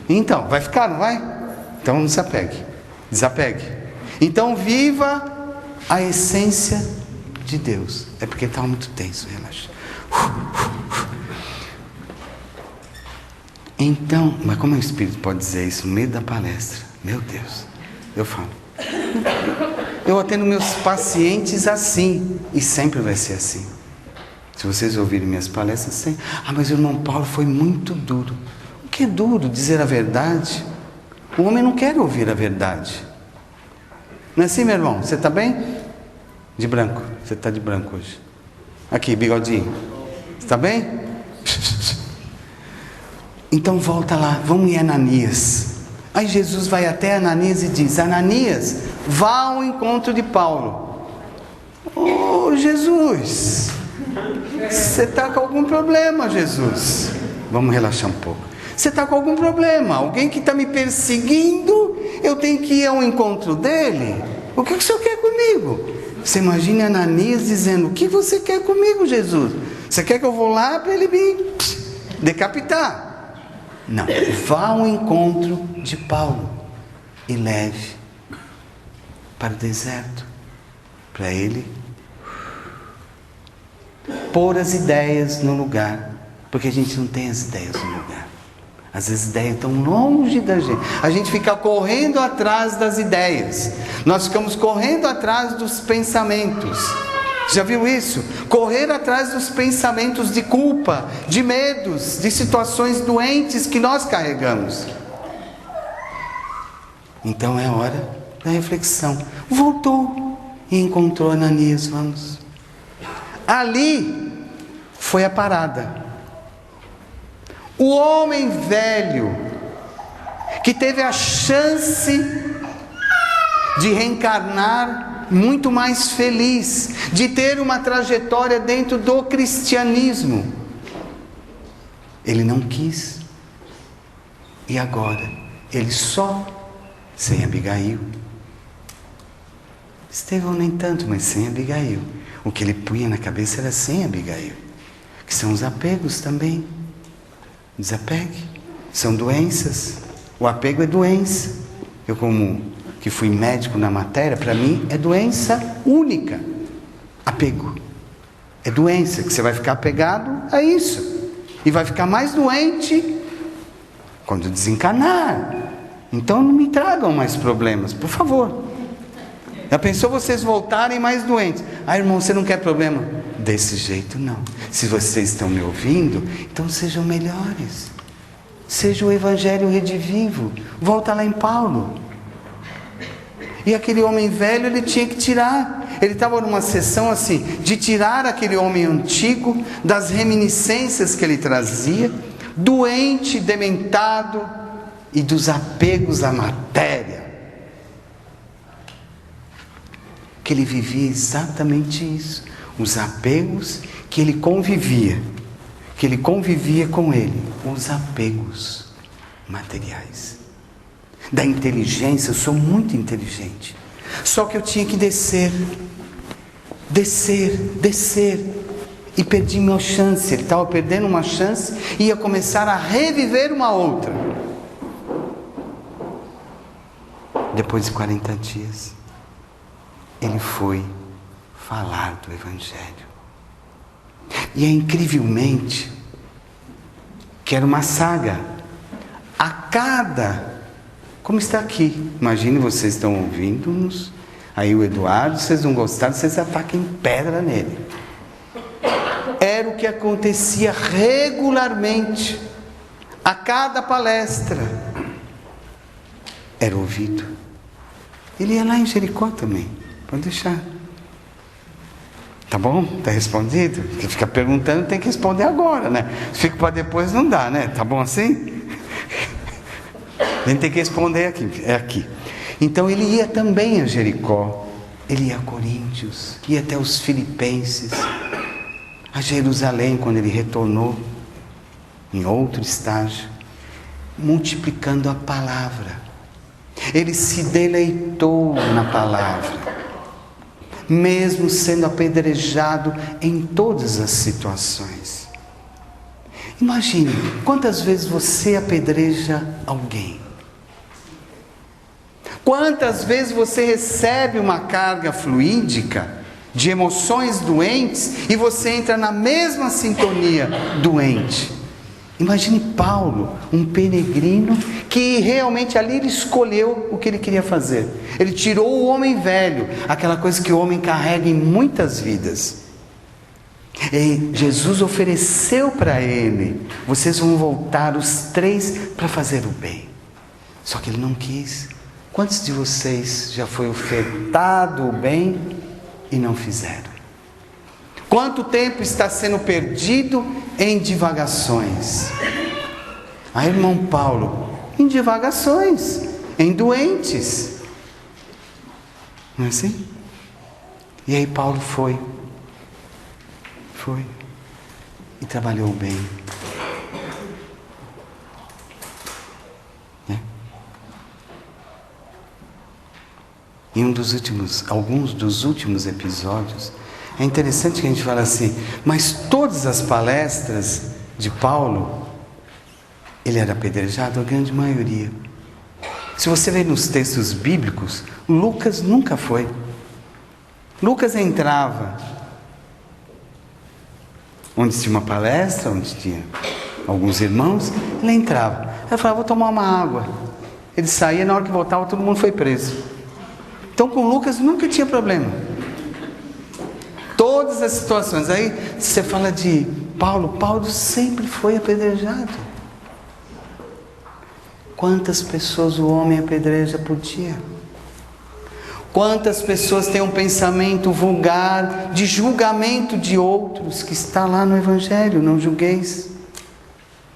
Speaker 1: Então, vai ficar, não vai? Então não se apegue. Desapegue. Então viva a essência de Deus. É porque está muito tenso. Relaxa. Então, mas como o Espírito pode dizer isso no meio da palestra? Meu Deus. Eu falo. Eu atendo meus pacientes assim, e sempre vai ser assim. Se vocês ouvirem minhas palestras, sempre: mas o irmão Paulo foi muito duro. O que é duro? Dizer a verdade? O homem não quer ouvir a verdade. Não é assim, meu irmão? Você está bem? De branco. Você está de branco hoje. Aqui, bigodinho. Está bem? Então volta lá, vamos em Ananias. Aí Jesus vai até Ananias e diz: Ananias, vá ao encontro de Paulo. Jesus, você está com algum problema, Jesus? vamos relaxar um pouco. Você está com algum problema? Alguém que está me perseguindo, eu tenho que ir ao encontro dele? O que o senhor quer comigo? Você imagina Ananias dizendo: o que você quer comigo, Jesus? Você quer que eu vou lá para ele me decapitar? Não, vá ao encontro de Paulo e leve para o deserto, para ele pôr as ideias no lugar, porque a gente não tem as ideias no lugar. Às vezes as ideias estão longe da gente. A gente fica correndo atrás das ideias. Nós ficamos correndo atrás dos pensamentos. Já viu isso? Correr atrás dos pensamentos de culpa, de medos, de situações doentes que nós carregamos. Então é hora da reflexão. Voltou e encontrou Ananias. Vamos. Ali foi a parada. O homem velho, que teve a chance de reencarnar muito mais feliz, de ter uma trajetória dentro do cristianismo, ele não quis. E agora, ele só, sem Abigail. Estevão nem tanto, mas sem Abigail. O que ele punha na cabeça era sem Abigail, que são os apegos também. Desapegue, são doenças. O apego é doença. Eu, como que fui médico na matéria, para mim é doença única. Apego é doença, que você vai ficar apegado a isso e vai ficar mais doente quando desencarnar. Então não me tragam mais problemas, por favor. Já pensou vocês voltarem mais doentes? Ah, irmão, você não quer problema? Desse jeito não. Se vocês estão me ouvindo, então sejam melhores. Seja o evangelho redivivo. Volta lá em Paulo. E aquele homem velho, ele tinha que tirar. Ele estava numa sessão assim, de tirar aquele homem antigo das reminiscências que ele trazia, doente, dementado, e dos apegos à matéria. Que ele vivia exatamente isso. Os apegos que ele convivia com ele, os apegos materiais. Da inteligência, eu sou muito inteligente, só que eu tinha que descer, e perdi minha chance. Ele estava perdendo uma chance e ia começar a reviver uma outra. Depois de 40 dias, ele foi falar do Evangelho. E é incrivelmente que era uma saga. A cada... Como está aqui. Imagine, vocês estão ouvindo-nos. Aí o Eduardo, vocês não gostaram, vocês atacam pedra nele. Era o que acontecia regularmente. A cada palestra. Era ouvido. Ele ia lá em Jericó também. Pode deixar. Tá bom? Tá respondido? Quem fica perguntando tem que responder agora, né? Se fica para depois não dá, né? Tá bom assim? A gente tem que responder aqui. É aqui. Então ele ia também a Jericó. Ele ia a Coríntios. Ia até os Filipenses. A Jerusalém, quando ele retornou. Em outro estágio. Multiplicando a palavra. Ele se deleitou na palavra. Mesmo sendo apedrejado em todas as situações. Imagine, quantas vezes você apedreja alguém? Quantas vezes você recebe uma carga fluídica de emoções doentes e você entra na mesma sintonia doente? Imagine Paulo, um peregrino, que realmente ali ele escolheu o que ele queria fazer. Ele tirou o homem velho, aquela coisa que o homem carrega em muitas vidas. E Jesus ofereceu para ele: vocês vão voltar os 3 para fazer o bem. Só que ele não quis. Quantos de vocês já foi ofertado o bem e não fizeram? Quanto tempo está sendo perdido em divagações? Ah, irmão Paulo, em divagações, em doentes. Não é assim? E aí Paulo foi e trabalhou bem. em alguns dos últimos episódios, é interessante que a gente fale assim, mas todas as palestras de Paulo, ele era apedrejado, a grande maioria. Se você ver nos textos bíblicos, Lucas nunca foi. Lucas entrava onde tinha uma palestra, onde tinha alguns irmãos, ele entrava. Ele falava, vou tomar uma água. Ele saía, na hora que voltava, todo mundo foi preso. Então com Lucas nunca tinha problema. Todas as situações. Aí você fala de Paulo sempre foi apedrejado. Quantas pessoas o homem apedreja por dia? Quantas pessoas têm um pensamento vulgar de julgamento de outros, que está lá no Evangelho, não julgueis.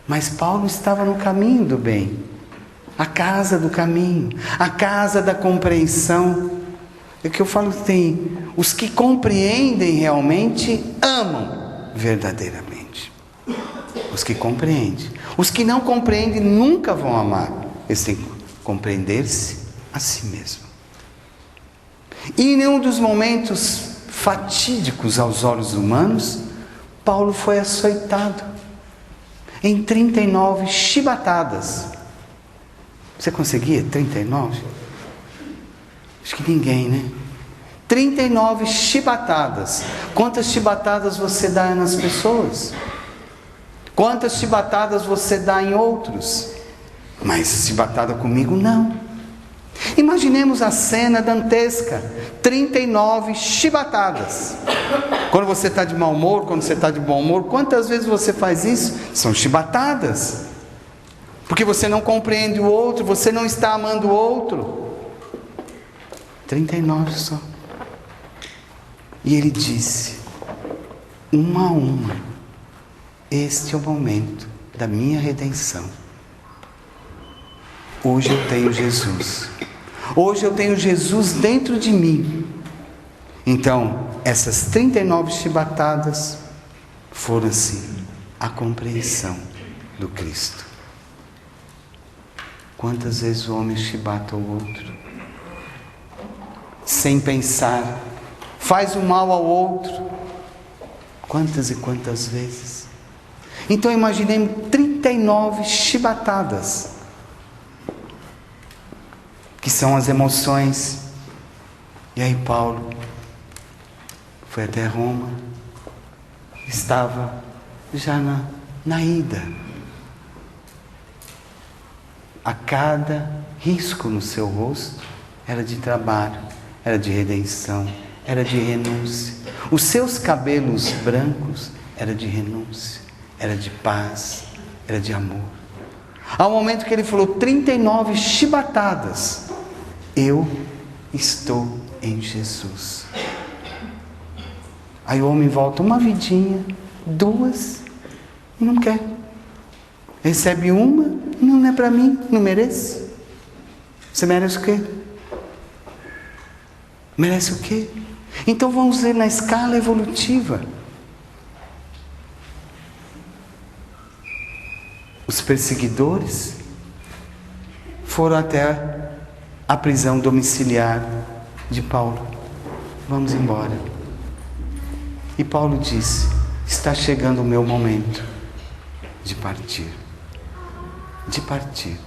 Speaker 1: Mas Paulo estava no caminho do bem, a casa do caminho, a casa da compreensão. É que eu falo, tem os que compreendem realmente, amam verdadeiramente. Os que compreendem. Os que não compreendem nunca vão amar. Eles têm que compreender-se a si mesmo. E em nenhum dos momentos fatídicos aos olhos humanos, Paulo foi açoitado em 39 chibatadas. Você conseguia 39? Acho que ninguém, né? 39 chibatadas. Quantas chibatadas você dá nas pessoas? Quantas chibatadas você dá em outros? Mas chibatada comigo, não. Imaginemos a cena dantesca, 39 chibatadas. Quando você está de mau humor, quando você está de bom humor, quantas vezes você faz isso? São chibatadas. Porque você não compreende o outro, você não está amando o outro. 39 só. E ele disse, uma a uma, este é o momento da minha redenção. Hoje eu tenho Jesus. Hoje eu tenho Jesus dentro de mim. Então, essas 39 chibatadas foram assim, a compreensão do Cristo. Quantas vezes o homem chibata o outro? Sem pensar. Faz o mal ao outro. Quantas e quantas vezes? Então imaginemos 39 chibatadas. Que são as emoções. E aí Paulo foi até Roma, estava já na ida. A cada risco no seu rosto era de trabalho, era de redenção, era de renúncia. Os seus cabelos brancos era de renúncia, era de paz, era de amor. Ao momento que ele falou 39 chibatadas, eu estou em Jesus. Aí o homem volta uma vidinha, duas, e não quer. Recebe uma, não é para mim, não mereço. Você merece o quê? Merece o quê? Então vamos ver na escala evolutiva. Os perseguidores foram até a prisão domiciliar de Paulo. Vamos embora. E Paulo disse, está chegando o meu momento de partir. De partir.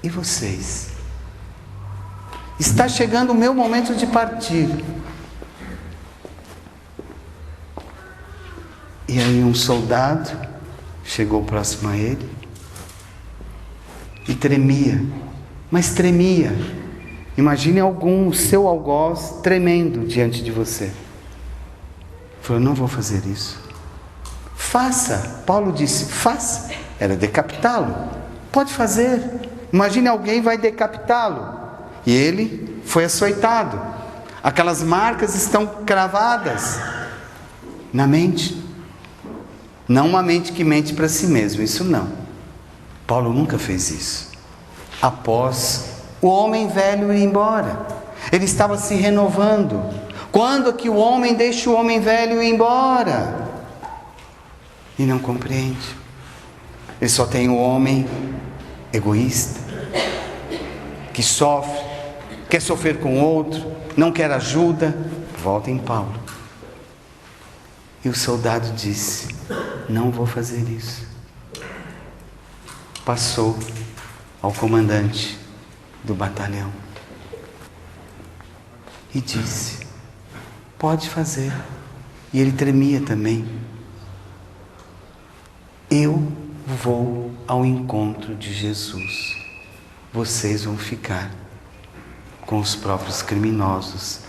Speaker 1: E vocês? Está chegando o meu momento de partir. E aí um soldado chegou próximo a ele e tremia, mas tremia. Imagine o seu algoz tremendo diante de você. Falou, não vou fazer isso. Faça. Paulo disse, faça. Era decapitá-lo. Pode fazer. Imagine alguém vai decapitá-lo. E ele foi açoitado. Aquelas marcas estão cravadas na mente. Não uma mente que mente para si mesmo, isso não. Paulo nunca fez isso. Após o homem velho ir embora, ele estava se renovando. Quando que o homem deixa o homem velho ir embora? E não compreende. Ele só tem o homem egoísta, que sofre, quer sofrer com outro, não quer ajuda, volta em Paulo. E o soldado disse: não vou fazer isso. Passou ao comandante do batalhão e disse: pode fazer. E ele tremia também. Eu vou ao encontro de Jesus. Vocês vão ficar com os próprios criminosos,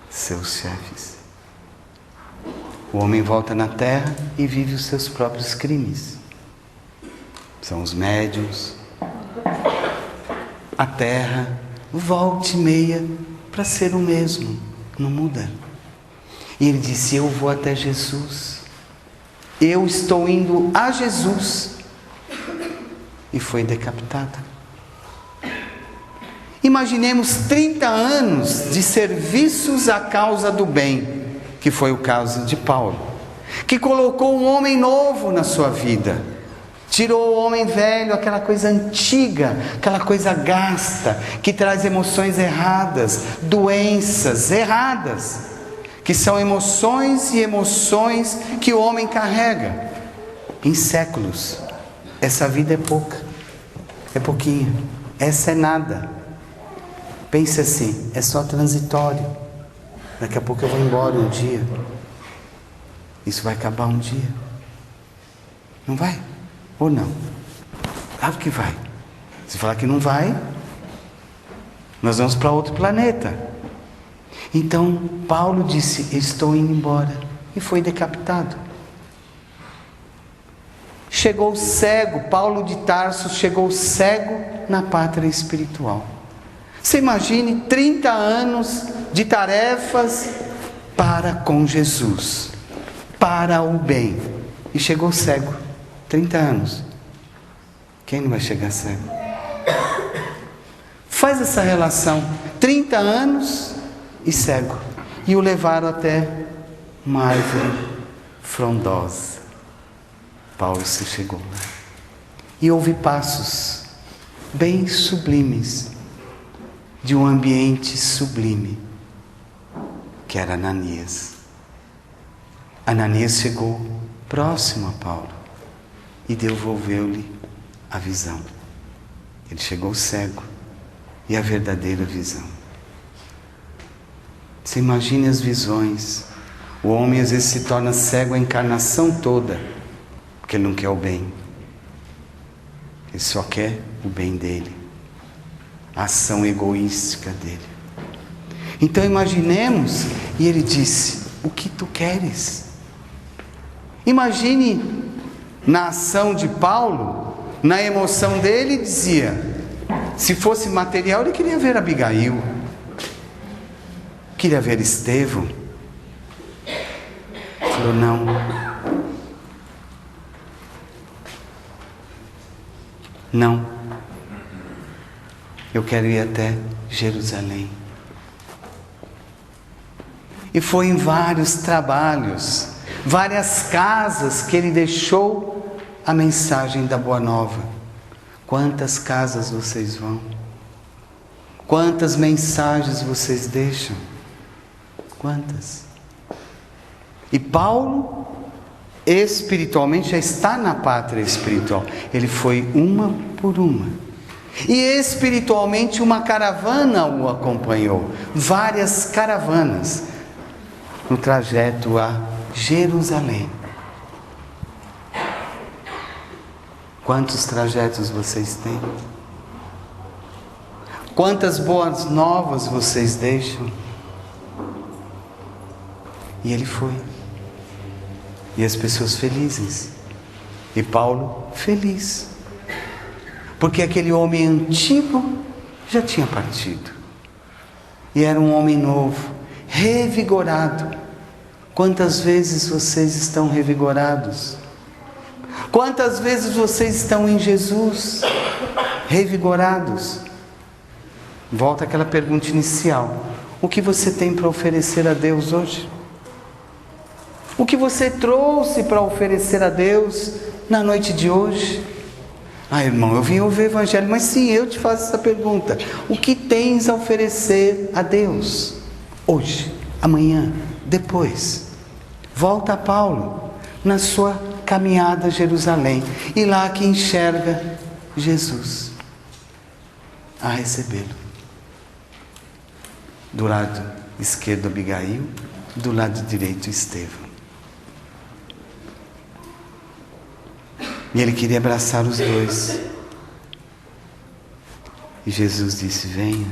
Speaker 1: seus chefes. O homem volta na terra e vive os seus próprios crimes. São os médiuns. A terra volta e meia para ser o mesmo, não muda. E ele disse: eu vou até Jesus. Eu estou indo a Jesus. E foi decapitado. Imaginemos 30 anos de serviços à causa do bem, que foi o caso de Paulo, que colocou um homem novo na sua vida, tirou o homem velho, aquela coisa antiga, aquela coisa gasta, que traz emoções erradas, doenças erradas, que são emoções e emoções que o homem carrega em séculos. Essa vida é pouca, é pouquinha, essa é nada. Pense assim, é só transitório. Daqui a pouco eu vou embora um dia. Isso vai acabar um dia. Não vai? Ou não? Claro que vai. Se falar que não vai, nós vamos para outro planeta. Então, Paulo disse: estou indo embora. E foi decapitado. Chegou cego, Paulo de Tarso chegou cego na pátria espiritual. Você imagine 30 anos de tarefas para com Jesus, para o bem, e chegou cego. 30 anos. Quem não vai chegar cego? Faz essa relação. 30 anos e cego. E o levaram até uma árvore frondosa. Paulo se chegou lá. E houve passos bem sublimes de um ambiente sublime, que era Ananias. Ananias chegou próximo a Paulo e devolveu-lhe a visão. Ele chegou cego e a verdadeira visão. Você imagine as visões. O homem às vezes se torna cego a encarnação toda, porque ele não quer o bem. Ele só quer o bem dele, a ação egoística dele. Então imaginemos, e ele disse: o que tu queres? Imagine na ação de Paulo, na emoção dele, dizia: se fosse material, ele queria ver Abigail, queria ver Estevão. Falou: não, eu quero ir até Jerusalém. E foi em vários trabalhos, várias casas que ele deixou a mensagem da Boa Nova. Quantas casas vocês vão? Quantas mensagens vocês deixam? Quantas? E Paulo, espiritualmente, já está na pátria espiritual. Ele foi uma por uma. E espiritualmente uma caravana o acompanhou. Várias caravanas no trajeto a Jerusalém. Quantos trajetos vocês têm? Quantas boas novas vocês deixam? E ele foi. E as pessoas felizes. E Paulo feliz. Porque aquele homem antigo já tinha partido. E era um homem novo, revigorado. Quantas vezes vocês estão revigorados? Quantas vezes vocês estão em Jesus, revigorados? Volta àquela pergunta inicial. O que você tem para oferecer a Deus hoje? O que você trouxe para oferecer a Deus na noite de hoje? Ah, irmão, eu vim ouvir o Evangelho, mas sim, eu te faço essa pergunta. O que tens a oferecer a Deus? Hoje, amanhã, depois. Volta a Paulo, na sua caminhada a Jerusalém, e lá que enxerga Jesus a recebê-lo. Do lado esquerdo Abigail, do lado direito Estevão. E ele queria abraçar os dois. E Jesus disse: venha,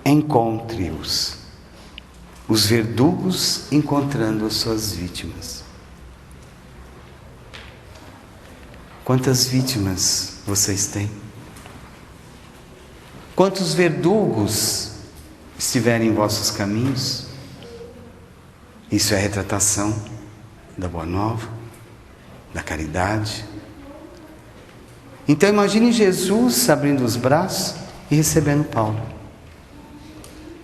Speaker 1: encontre-os. Os verdugos encontrando as suas vítimas. Quantas vítimas vocês têm? Quantos verdugos estiverem em vossos caminhos? Isso é a retratação da Boa Nova, da caridade. Então imagine Jesus abrindo os braços e recebendo Paulo.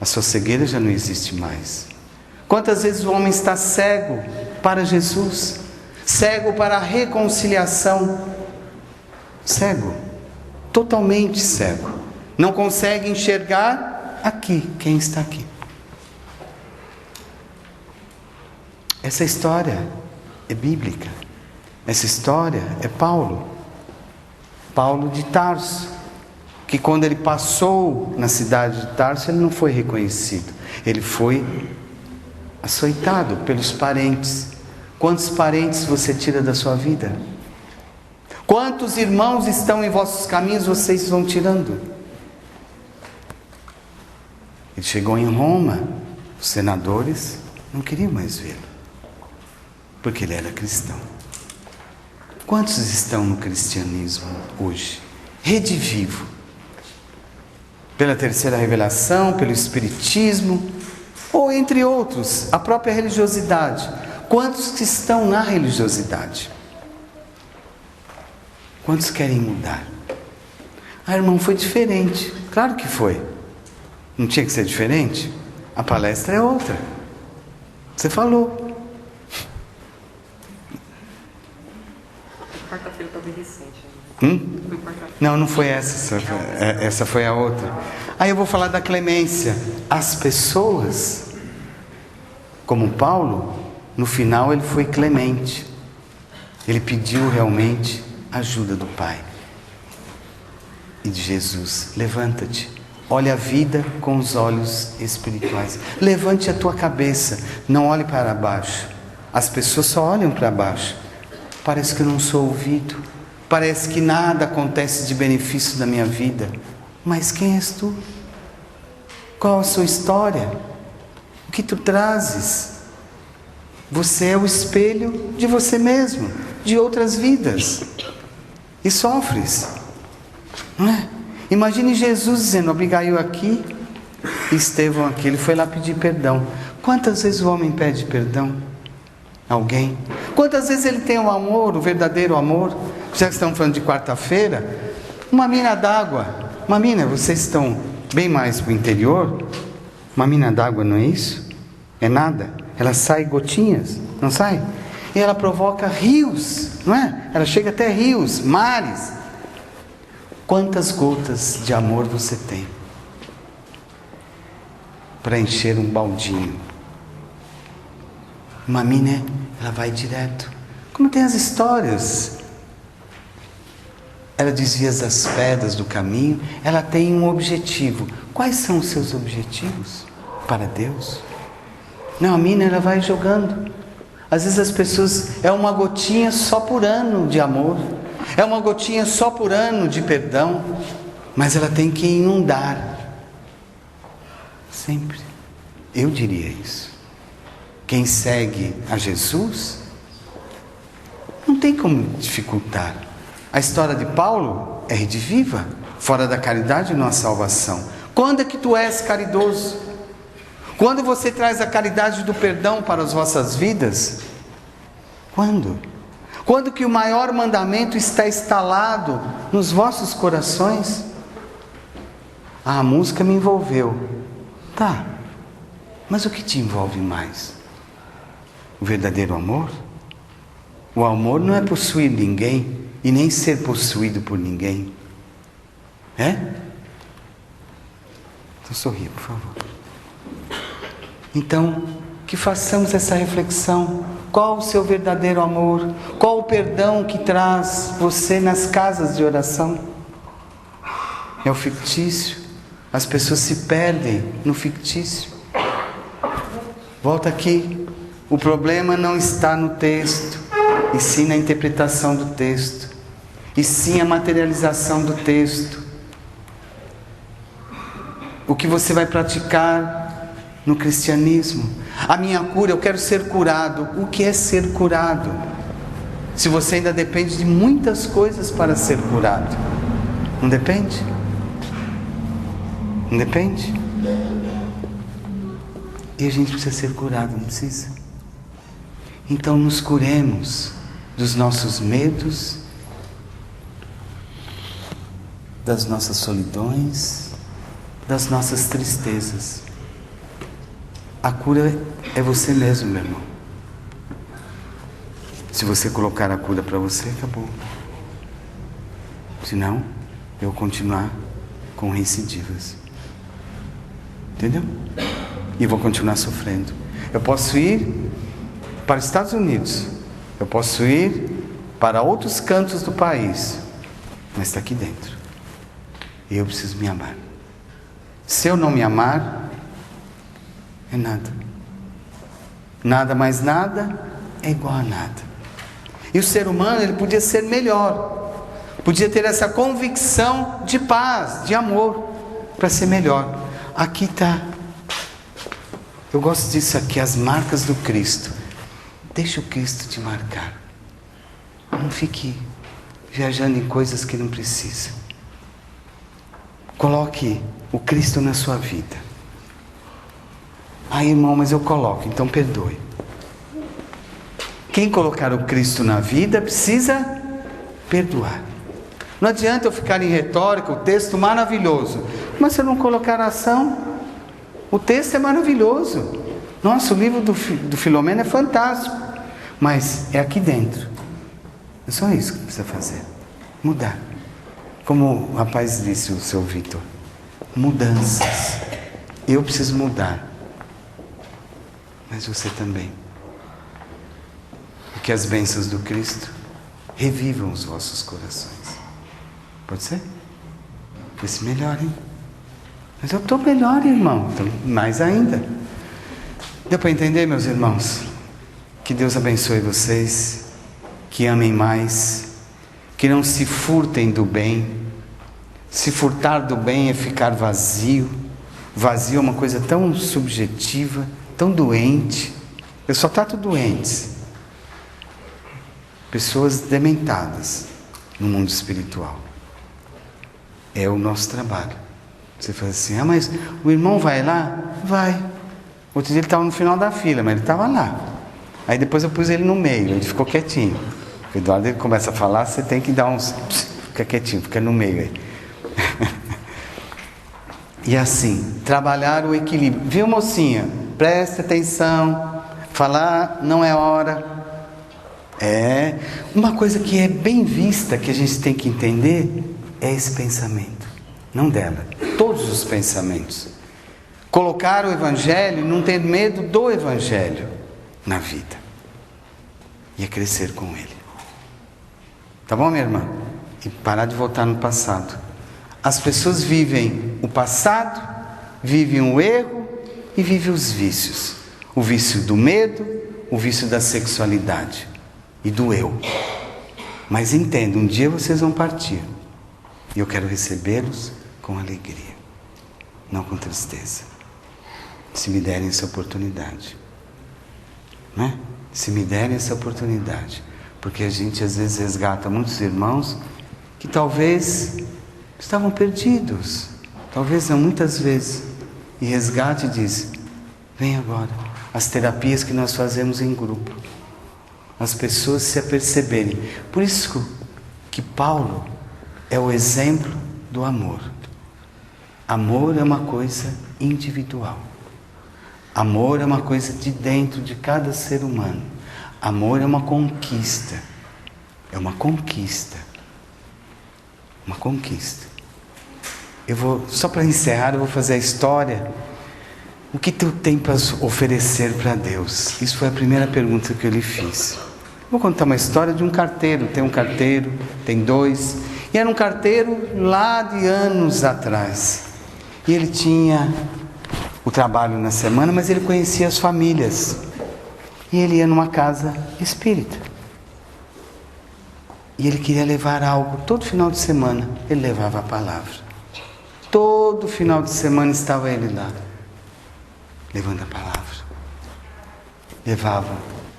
Speaker 1: A sua cegueira já não existe mais. Quantas vezes o homem está cego para Jesus, cego para a reconciliação, cego, totalmente cego, não consegue enxergar aqui, quem está aqui. Essa história é bíblica. Essa história é Paulo de Tarso, que quando ele passou na cidade de Tarso, ele não foi reconhecido, ele foi açoitado pelos parentes. Quantos parentes você tira da sua vida? Quantos irmãos estão em vossos caminhos, vocês vão tirando? Ele chegou em Roma, os senadores não queriam mais vê-lo, porque ele era cristão. Quantos estão no cristianismo hoje? Rede Vivo. Pela terceira revelação, pelo espiritismo, ou entre outros, a própria religiosidade. Quantos que estão na religiosidade? Quantos querem mudar? Ah, irmão, foi diferente. Claro que foi. Não tinha que ser diferente? A palestra é outra. Você falou.
Speaker 2: Quarta-feira está bem recente. Foi quarta-feira.
Speaker 1: Não, não foi essa. Essa foi a outra. Aí eu vou falar da clemência. As pessoas, como Paulo, no final ele foi clemente. Ele pediu realmente a ajuda do Pai e de Jesus. Levanta-te. Olha a vida com os olhos espirituais. Levante a tua cabeça. Não olhe para baixo. As pessoas só olham para baixo. Parece que eu não sou ouvido. Parece que nada acontece de benefício na minha vida. Mas quem és tu? Qual a sua história? O que tu trazes? Você é o espelho de você mesmo, de outras vidas. E sofres. Não é? Imagine Jesus dizendo: Abigail aqui, Estevão aqui. Ele foi lá pedir perdão. Quantas vezes o homem pede perdão? Alguém? Quantas vezes ele tem o amor, o verdadeiro amor? Já que estamos falando de quarta-feira, uma mina d'água. Uma mina, vocês estão bem mais para o interior. Uma mina d'água não é isso? É nada. Ela sai gotinhas, não sai? E ela provoca rios, não é? Ela chega até rios, mares. Quantas gotas de amor você tem para encher um baldinho? Uma mina, ela vai direto. Como tem as histórias. Ela desvia as pedras do caminho. Ela tem um objetivo. Quais são os seus objetivos para Deus? Não, a mina, ela vai jogando. Às vezes as pessoas, é uma gotinha só por ano de amor. É uma gotinha só por ano de perdão. Mas ela tem que inundar. Sempre. Eu diria isso. Quem segue a Jesus, não tem como dificultar. A história de Paulo é rediviva. Fora da caridade não há salvação. Quando é que tu és caridoso? Quando você traz a caridade do perdão para as vossas vidas? Quando? Quando que o maior mandamento está instalado nos vossos corações? Ah, a música me envolveu. Tá, mas o que te envolve mais? O verdadeiro amor? O amor não é possuir ninguém. e nem ser possuído por ninguém. Então sorria, por favor. Então, que façamos essa reflexão. Qual o seu verdadeiro amor? Qual o perdão que traz você nas casas de oração? É o fictício. As pessoas se perdem no fictício. Volta aqui. O problema não está no texto, e sim na interpretação do texto, e sim a materialização do texto. O que você vai praticar no cristianismo. A minha cura, eu quero ser curado. O que é ser curado? Se você ainda depende de muitas coisas para ser curado. Não depende? Não depende? E a gente precisa ser curado, não precisa? Então nos curemos dos nossos medos, das nossas solidões, das nossas tristezas. A cura é você mesmo, meu irmão. Se você colocar a cura para você, acabou. Senão, eu vou continuar com recidivas. Entendeu? E vou continuar sofrendo. Eu posso ir para os Estados Unidos. Eu posso ir para outros cantos do país. Mas está aqui dentro. E eu preciso me amar. Se eu não me amar, é nada. Nada mais nada é igual a nada. E o ser humano, ele podia ser melhor. Podia ter essa convicção de paz, de amor, para ser melhor. Aqui está. Eu gosto disso aqui, as marcas do Cristo. Deixa o Cristo te marcar. Não fique viajando em coisas que não precisa. Coloque o Cristo na sua vida. Ah, irmão, mas eu coloco, então perdoe. Quem colocar o Cristo na vida precisa perdoar. Não adianta eu ficar em retórica, o texto maravilhoso, mas se eu não colocar a ação, o texto é maravilhoso. Nossa, o livro do Filomeno é fantástico, mas é aqui dentro. É só isso que precisa fazer. Mudar. Como o rapaz disse, o seu Vitor, mudanças. Eu preciso mudar. Mas você também. E que as bênçãos do Cristo revivam os vossos corações. Pode ser? Vê se melhor, hein? Mas eu estou melhor, irmão. Então, mais ainda. Deu para entender, meus irmãos? Que Deus abençoe vocês. Que amem mais. Que não se furtem do bem. Se furtar do bem é ficar vazio. Vazio é uma coisa tão subjetiva, tão doente. Eu só trato doentes. Pessoas dementadas no mundo espiritual. É o nosso trabalho. Você fala assim, ah, mas o irmão vai lá? Vai. Outro dia ele estava no final da fila, mas ele estava lá. Aí depois eu pus ele no meio, ele ficou quietinho. O Eduardo, ele começa a falar, você tem que dar uns... Fica quietinho, fica no meio aí. E assim, trabalhar o equilíbrio. Viu, mocinha? Preste atenção. Falar não é hora. É. Uma coisa que é bem vista, que a gente tem que entender, é esse pensamento. Não dela. Todos os pensamentos. Colocar o Evangelho, não ter medo do Evangelho na vida. E é crescer com ele. Tá bom, minha irmã? E parar de voltar no passado. As pessoas vivem o passado, vivem o erro e vivem os vícios. O vício do medo, o vício da sexualidade e do eu. Mas entenda, um dia vocês vão partir. E eu quero recebê-los com alegria, não com tristeza. Se me derem essa oportunidade. Né? Se me derem essa oportunidade. Porque a gente às vezes resgata muitos irmãos que talvez estavam perdidos. Talvez não, muitas vezes. E resgate e diz, vem agora. As terapias que nós fazemos em grupo. As pessoas se aperceberem. Por isso que Paulo é o exemplo do amor. Amor é uma coisa individual. Amor é uma coisa de dentro de cada ser humano. Amor é uma conquista. É uma conquista. uma conquista. Só para encerrar, eu vou fazer a história. O que tu tem para oferecer para Deus? Isso foi a primeira pergunta que eu lhe fiz. Vou contar uma história de um carteiro. Tem um carteiro, tem dois. E era um carteiro lá de anos atrás. E ele tinha o trabalho na semana, mas ele conhecia as famílias. E ele ia numa casa espírita. E ele queria levar algo. Todo final de semana ele levava a palavra. Todo final de semana estava ele lá, levando a palavra. Levava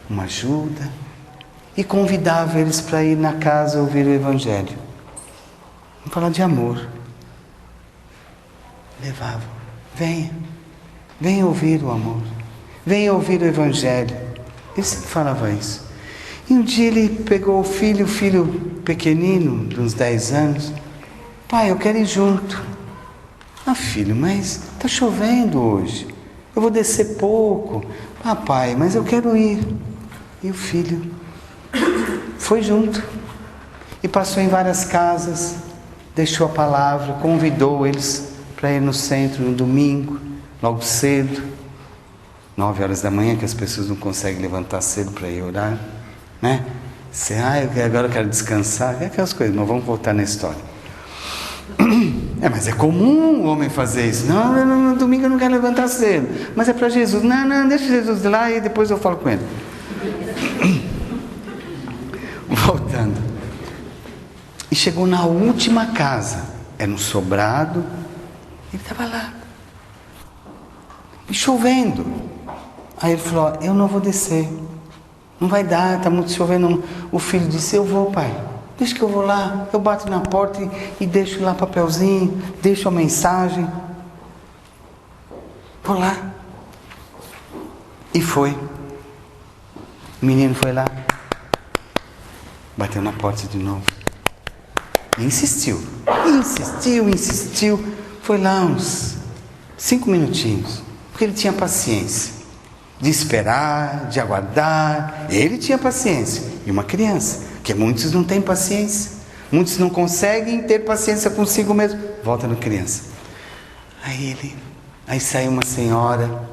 Speaker 1: uma ajuda e convidava eles para ir na casa ouvir o Evangelho. Vamos falar de amor. Levava. Venha ouvir o amor. Venha ouvir o Evangelho. Ele sempre falava isso. E um dia ele pegou o filho pequenino, de uns 10 anos. Pai, eu quero ir junto. Ah, filho, mas está chovendo hoje. Eu vou descer pouco. Ah, pai, mas eu quero ir. E o filho foi junto. E passou em várias casas. Deixou a palavra. Convidou eles para ir no centro no domingo. Logo cedo. 9 horas da manhã, que as pessoas não conseguem levantar cedo para ir orar. Né? Agora eu quero descansar. É aquelas coisas, mas vamos voltar na história. Mas é comum o homem fazer isso. Não, no domingo eu não quero levantar cedo. Mas é para Jesus. Não, deixa Jesus de lá e depois eu falo com ele. Voltando. E chegou na última casa. Era um sobrado. Ele estava lá. E chovendo. Aí ele falou, eu não vou descer. Não vai dar, está muito chovendo. O filho disse, eu vou, pai. Deixa que eu vou lá, eu bato na porta e deixo lá papelzinho, deixo a mensagem. Vou lá. E foi. O menino foi lá, bateu na porta de novo. E insistiu. Foi lá uns 5 minutinhos, porque ele tinha paciência de esperar, de aguardar. Ele tinha paciência. E uma criança. Porque muitos não têm paciência. Muitos não conseguem ter paciência consigo mesmo. Volta na criança. Aí saiu uma senhora.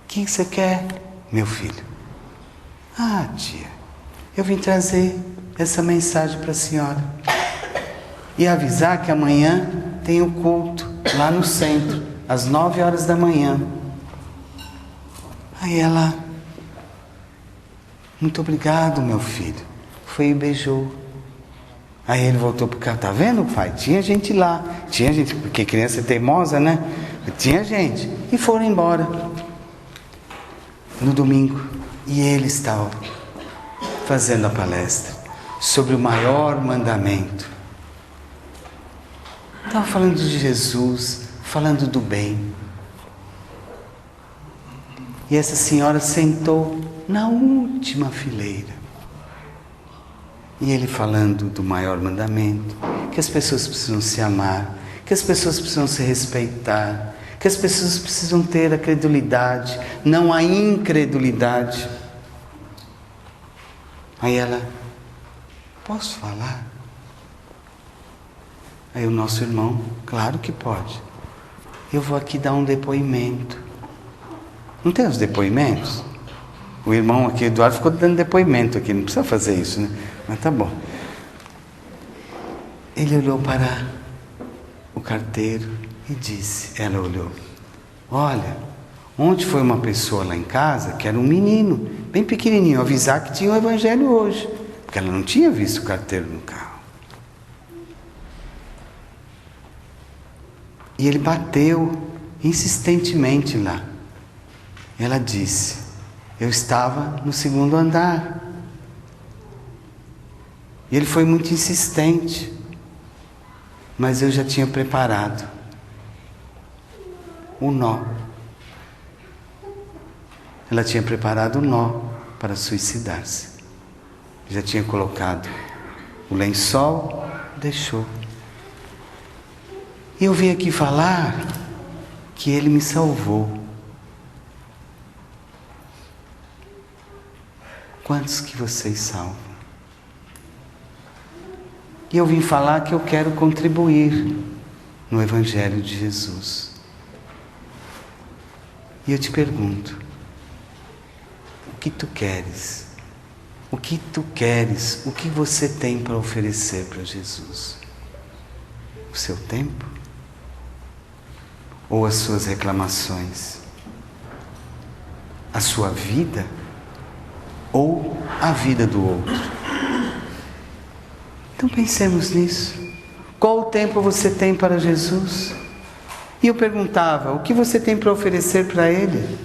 Speaker 1: Quem você quer? Meu filho. Ah, tia, eu vim trazer essa mensagem para a senhora. E avisar que amanhã tem o culto lá no centro, às 9 horas da manhã. Aí ela... Muito obrigado, meu filho. Foi e beijou. Aí ele voltou para o carro. Tá vendo, pai? Tinha gente lá. Tinha gente, porque criança é teimosa, né? Tinha gente. E foram embora. No domingo. E ele estava fazendo a palestra sobre o maior mandamento. Estava falando de Jesus, falando do bem. E essa senhora sentou na última fileira. E ele falando do maior mandamento, que as pessoas precisam se amar, que as pessoas precisam se respeitar, que as pessoas precisam ter a credulidade, não a incredulidade. Aí ela, posso falar? Aí o nosso irmão, claro que pode. Eu vou aqui dar um depoimento. Não tem os depoimentos? O irmão aqui, Eduardo, ficou dando depoimento aqui, não precisa fazer isso, né? Mas tá bom. Ele olhou para o carteiro e disse, ela olhou, olha, ontem foi uma pessoa lá em casa, que era um menino, bem pequenininho, avisar que tinha o Evangelho hoje, porque ela não tinha visto o carteiro no carro. E ele bateu insistentemente lá. Ela disse, eu estava no 2º andar. E ele foi muito insistente, mas eu já tinha preparado o nó. Ela tinha preparado o nó para suicidar-se. Já tinha colocado o lençol, deixou. E eu vim aqui falar que ele me salvou. Quantos que vocês salvam? E eu vim falar que eu quero contribuir no Evangelho de Jesus. E eu te pergunto, o que tu queres? O que tu queres? O que você tem para oferecer para Jesus? O seu tempo? Ou as suas reclamações? A sua vida? Ou a vida do outro? Então pensemos nisso. Qual o tempo você tem para Jesus? E eu perguntava, o que você tem para oferecer para Ele?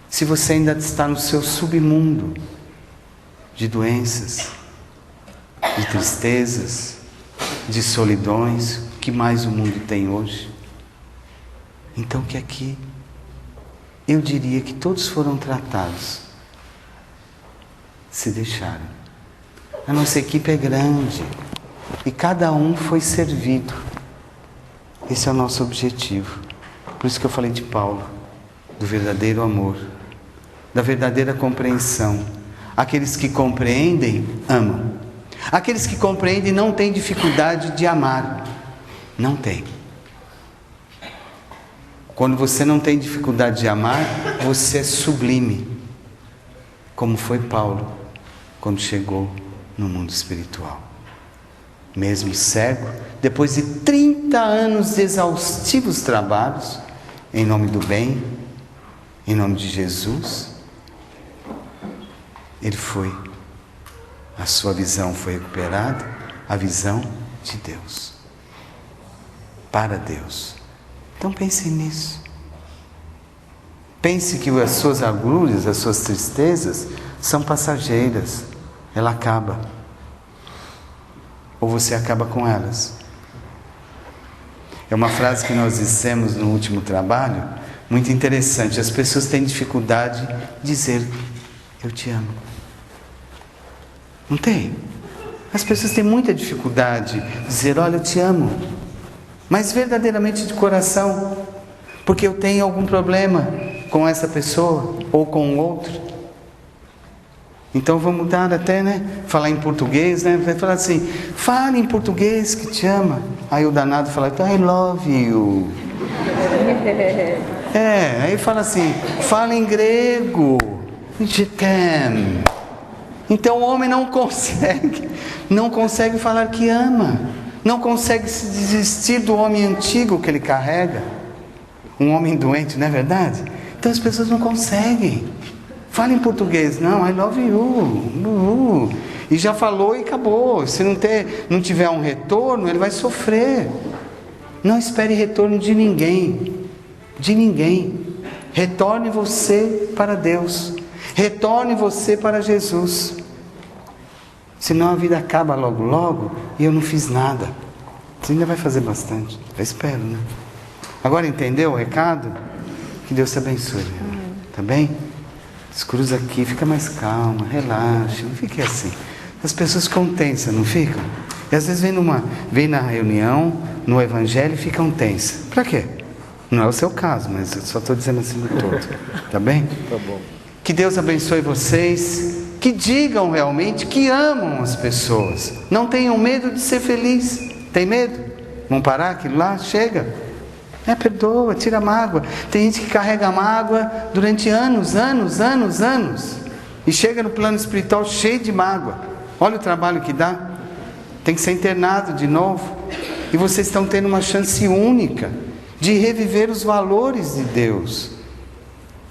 Speaker 1: Se você ainda está no seu submundo de doenças, de tristezas, de solidões, o que mais o mundo tem hoje? Então que aqui, eu diria que todos foram tratados, se deixaram. A nossa equipe é grande e cada um foi servido. Esse é o nosso objetivo. Por isso que eu falei de Paulo, do verdadeiro amor, da verdadeira compreensão. Aqueles que compreendem, amam. Aqueles que compreendem não têm dificuldade de amar. Não tem. Quando você não tem dificuldade de amar, você é sublime. Como foi Paulo, quando chegou no mundo espiritual. Mesmo cego, depois de 30 anos de exaustivos trabalhos, em nome do bem, em nome de Jesus, ele foi. A sua visão foi recuperada, a visão de Deus. Para Deus. Então pense nisso. Pense que as suas agruras, as suas tristezas são passageiras. Ela acaba. Ou você acaba com elas. É uma frase que nós dissemos no último trabalho, muito interessante. As pessoas têm dificuldade de dizer, eu te amo. Não tem? As pessoas têm muita dificuldade de dizer, olha, eu te amo. Mas verdadeiramente de coração. Porque eu tenho algum problema com essa pessoa ou com o outro. Então vamos mudar até, falar em português, vai falar assim, fale em português que te ama. Aí o danado fala, I love you. Aí fala assim, fala em grego, Jitem. Então o homem não consegue falar que ama, não consegue se desistir do homem antigo que ele carrega, um homem doente, não é verdade? Então as pessoas não conseguem. Fala em português, não, I love you. E já falou e acabou. Se não tiver um retorno, ele vai sofrer. Não espere retorno de ninguém. De ninguém. Retorne você para Deus. Retorne você para Jesus. Senão a vida acaba logo, logo e eu não fiz nada. Você ainda vai fazer bastante. Eu espero, Agora entendeu o recado? Que Deus te abençoe. Tá bem? Descruza aqui, fica mais calma, relaxa, não fique assim. As pessoas ficam tensas, não ficam? E às vezes vem na reunião, no evangelho e ficam tensas. Para quê? Não é o seu caso, mas eu só estou dizendo assim do todo. Tá bem?
Speaker 3: Tá bom.
Speaker 1: Que Deus abençoe vocês, que digam realmente que amam as pessoas. Não tenham medo de ser feliz. Tem medo? Vamos parar aquilo lá? Chega. Perdoa, tira a mágoa. Tem gente que carrega a mágoa durante anos. E chega no plano espiritual cheio de mágoa. Olha o trabalho que dá. Tem que ser internado de novo. E vocês estão tendo uma chance única de reviver os valores de Deus.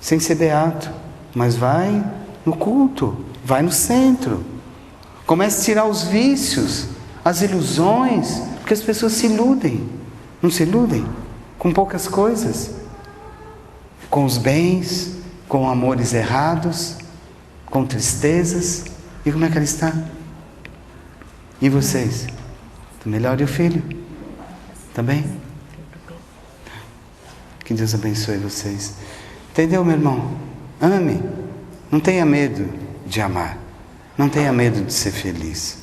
Speaker 1: Sem ser beato. Mas vai no culto. Vai no centro. Comece a tirar os vícios, as ilusões. Porque as pessoas se iludem. Não se iludem? Com poucas coisas, com os bens, com amores errados, com tristezas. E como é que ela está? E vocês? Tá melhor e o filho? Tá bem? Que Deus abençoe vocês. Entendeu, meu irmão? Ame. Não tenha medo de amar. Não tenha medo de ser feliz.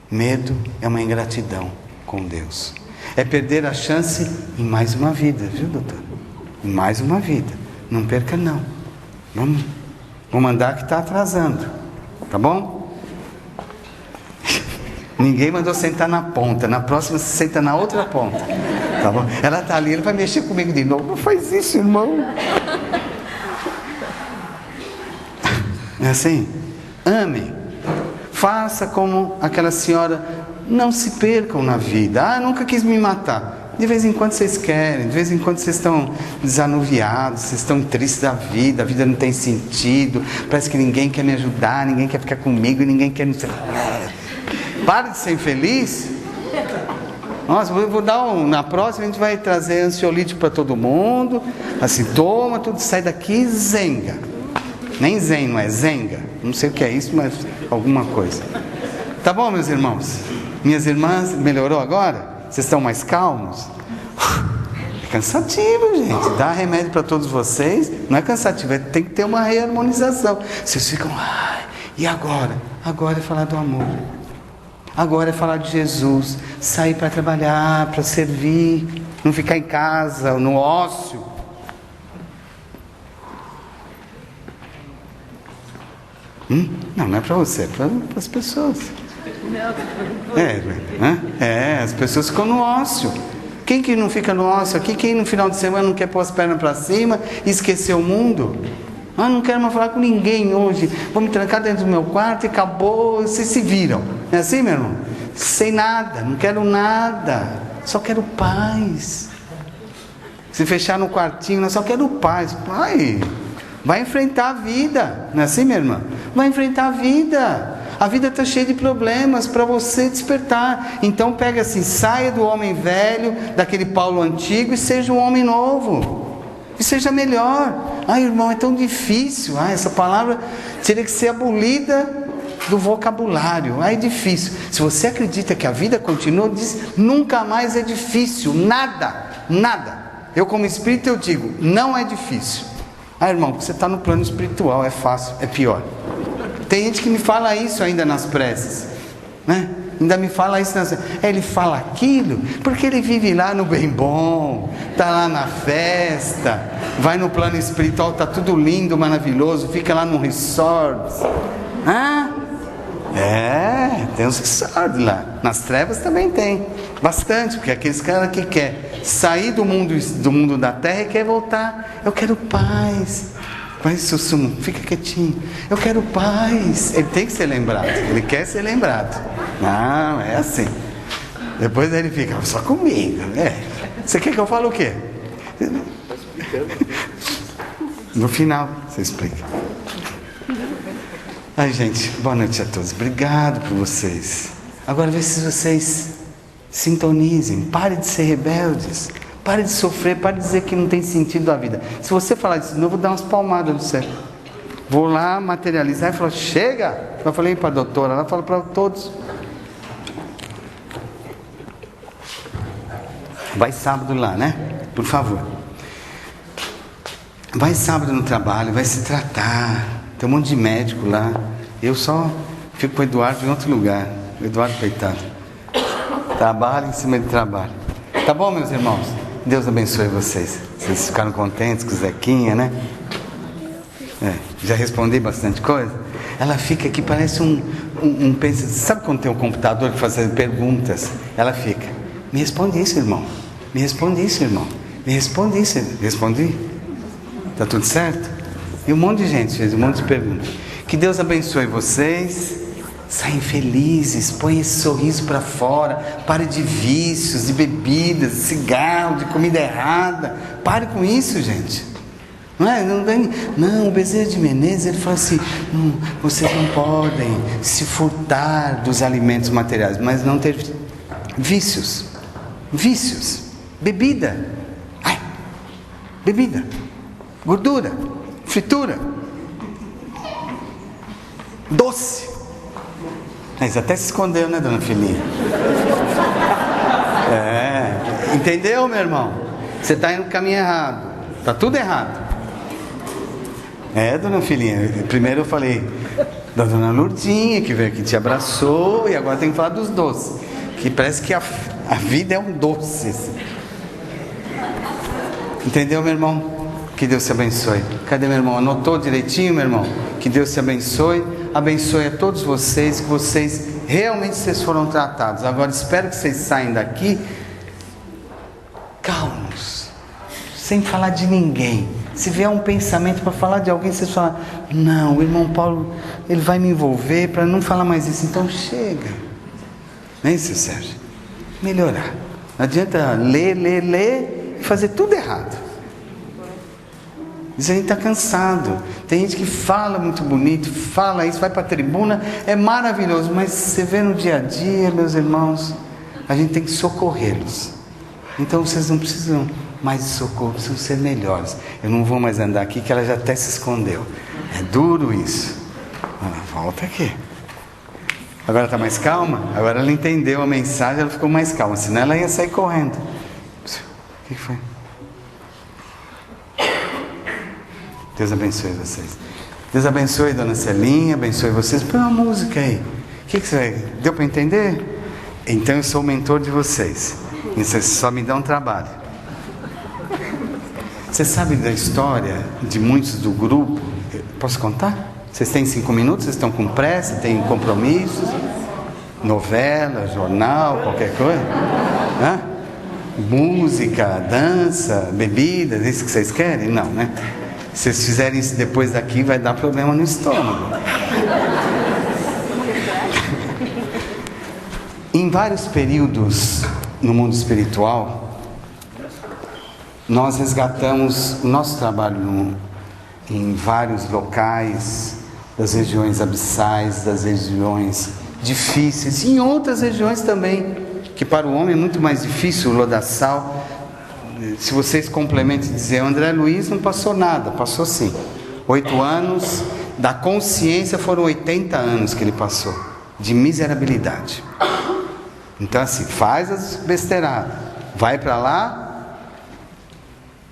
Speaker 1: Medo é uma ingratidão com Deus. É perder a chance em mais uma vida, viu, doutor? Em mais uma vida. Não perca, não. Vamos mandar que está atrasando. Tá bom? Ninguém mandou sentar na ponta. Na próxima você senta na outra ponta. Tá bom? Ela está ali, ele vai mexer comigo de novo. Não faz isso, irmão. É assim? Amem. Faça como aquela senhora. Não se percam na vida. Nunca quis me matar. De vez em quando vocês querem. De vez em quando vocês estão desanuviados. Vocês estão tristes da vida. A vida não tem sentido. Parece que ninguém quer me ajudar. Ninguém quer ficar comigo. Ninguém quer... Para de ser infeliz. Nossa, eu vou dar na próxima a gente vai trazer ansiolítico para todo mundo. Assim, toma tudo, sai daqui, zenga. Nem zen, não é zenga. Não sei o que é isso, mas alguma coisa. Tá bom, meus irmãos? Minhas irmãs, melhorou agora? Vocês estão mais calmos? É cansativo, gente. Dar remédio para todos vocês não é cansativo, tem que ter uma reharmonização. Vocês ficam, e agora? Agora é falar do amor. Agora é falar de Jesus, sair para trabalhar, para servir, não ficar em casa, no ócio. Não é para você, é para as pessoas. As pessoas ficam no ócio. Quem que não fica no ócio aqui? Quem no final de semana não quer pôr as pernas para cima e esquecer o mundo? Não quero mais falar com ninguém hoje. Vou me trancar dentro do meu quarto e acabou. Vocês se viram. Não é assim, meu irmão? Sem nada, não quero nada. Só quero paz. Se fechar no quartinho, eu só quero paz. Pai, vai enfrentar a vida. Não é assim, minha irmã? Vai enfrentar a vida. A vida está cheia de problemas para você despertar. Então pega assim, saia do homem velho, daquele Paulo antigo e seja um homem novo. E seja melhor. Irmão, é tão difícil. Essa palavra teria que ser abolida do vocabulário. É difícil. Se você acredita que a vida continua, diz, nunca mais é difícil. Nada. Eu como espírito eu digo, não é difícil. Irmão, você está no plano espiritual, é fácil, é pior. Tem gente que me fala isso ainda nas preces, né? Ainda me fala isso nas... Ele fala aquilo porque ele vive lá no bem bom, está lá na festa, vai no plano espiritual, está tudo lindo, maravilhoso, fica lá no resort. Tem uns resorts lá. Nas trevas também tem, bastante, porque aqueles caras que quer sair do mundo da terra e quer voltar. Eu quero paz. Mas Sussumo, fica quietinho. Eu quero paz. Ele tem que ser lembrado. Ele quer ser lembrado. Não, é assim. Depois ele fica, só comigo. Você quer que eu fale o quê? No final, você explica. Gente, boa noite a todos. Obrigado por vocês. Agora vê se vocês sintonizem. Pare de ser rebeldes. Pare de sofrer, pare de dizer que não tem sentido a vida. Se você falar disso, eu vou dar umas palmadas no céu. Vou lá materializar e falar, chega! Eu falei para a doutora, ela fala para todos. Vai sábado lá, né? Por favor. Vai sábado no trabalho, vai se tratar. Tem um monte de médico lá. Eu só fico com o Eduardo em outro lugar. O Eduardo, coitado. Trabalho em cima de trabalho. Tá bom, meus irmãos? Deus abençoe vocês. Vocês ficaram contentes com o Zequinha, né? Já respondi bastante coisa. Ela fica aqui, parece um pensa. Sabe quando tem um computador que faz perguntas? Ela fica, me responde isso, irmão. Me responde isso, irmão. Me responde isso. Respondi? Tá tudo certo? E um monte de gente fez um monte de perguntas. Que Deus abençoe vocês. Saem felizes, põe esse sorriso para fora. Pare de vícios, de bebidas, de cigarro, de comida errada. Pare com isso, gente. Não, o Bezerra de Menezes, ele fala assim, vocês não podem se furtar dos alimentos materiais, mas não ter vícios. Bebida, gordura, fritura, doce. Mas até se escondeu, né, dona Filinha? Entendeu, meu irmão? Você está indo no caminho errado. Está tudo errado. Dona Filinha. Primeiro eu falei da dona Lourdinha, que veio aqui te abraçou, e agora tem que falar dos doces. Que parece que a vida é um doce. Entendeu, meu irmão? Que Deus te abençoe. Cadê meu irmão? Anotou direitinho, meu irmão? Que Deus te abençoe. abençoe a todos vocês, que vocês realmente foram tratados. Agora espero que vocês saiam daqui calmos, sem falar de ninguém. Se vier um pensamento para falar de alguém, vocês falam: não, o irmão Paulo, ele vai me envolver para não falar mais isso. Então chega, não é isso, Sérgio? Melhorar. Não adianta ler e fazer tudo errado. Isso a gente está cansado. Tem gente que fala muito bonito, fala isso, vai para a tribuna, é maravilhoso, mas você vê no dia a dia, meus irmãos, a gente tem que socorrê-los. Então vocês não precisam mais de socorro, precisam ser melhores. Eu não vou mais andar aqui, que ela já até se escondeu. É duro isso. Volta aqui. Agora está mais calma? Agora ela entendeu a mensagem, ela ficou mais calma, senão ela ia sair correndo. O que foi? Deus abençoe vocês. Deus abençoe Dona Celinha, abençoe vocês. Põe uma música aí. O que você vai? Deu para entender? Então eu sou o mentor de vocês. E vocês só me dão trabalho. Você sabe da história de muitos do grupo? Posso contar? Vocês têm 5 minutos? Vocês estão com pressa? Têm compromissos? Novela, jornal, qualquer coisa? Hã? Música, dança, bebida, é isso que vocês querem? Não, né? Se vocês fizerem isso depois daqui, vai dar problema no estômago. Em vários períodos no mundo espiritual, nós resgatamos o nosso trabalho em vários locais, das regiões abissais, das regiões difíceis, e em outras regiões também, que para o homem é muito mais difícil, o lodaçal. Se vocês complementam e dizer, o André Luiz não passou nada, passou sim. 8 anos, da consciência foram 80 anos que ele passou, de miserabilidade. Então assim, faz as besteiradas, vai para lá,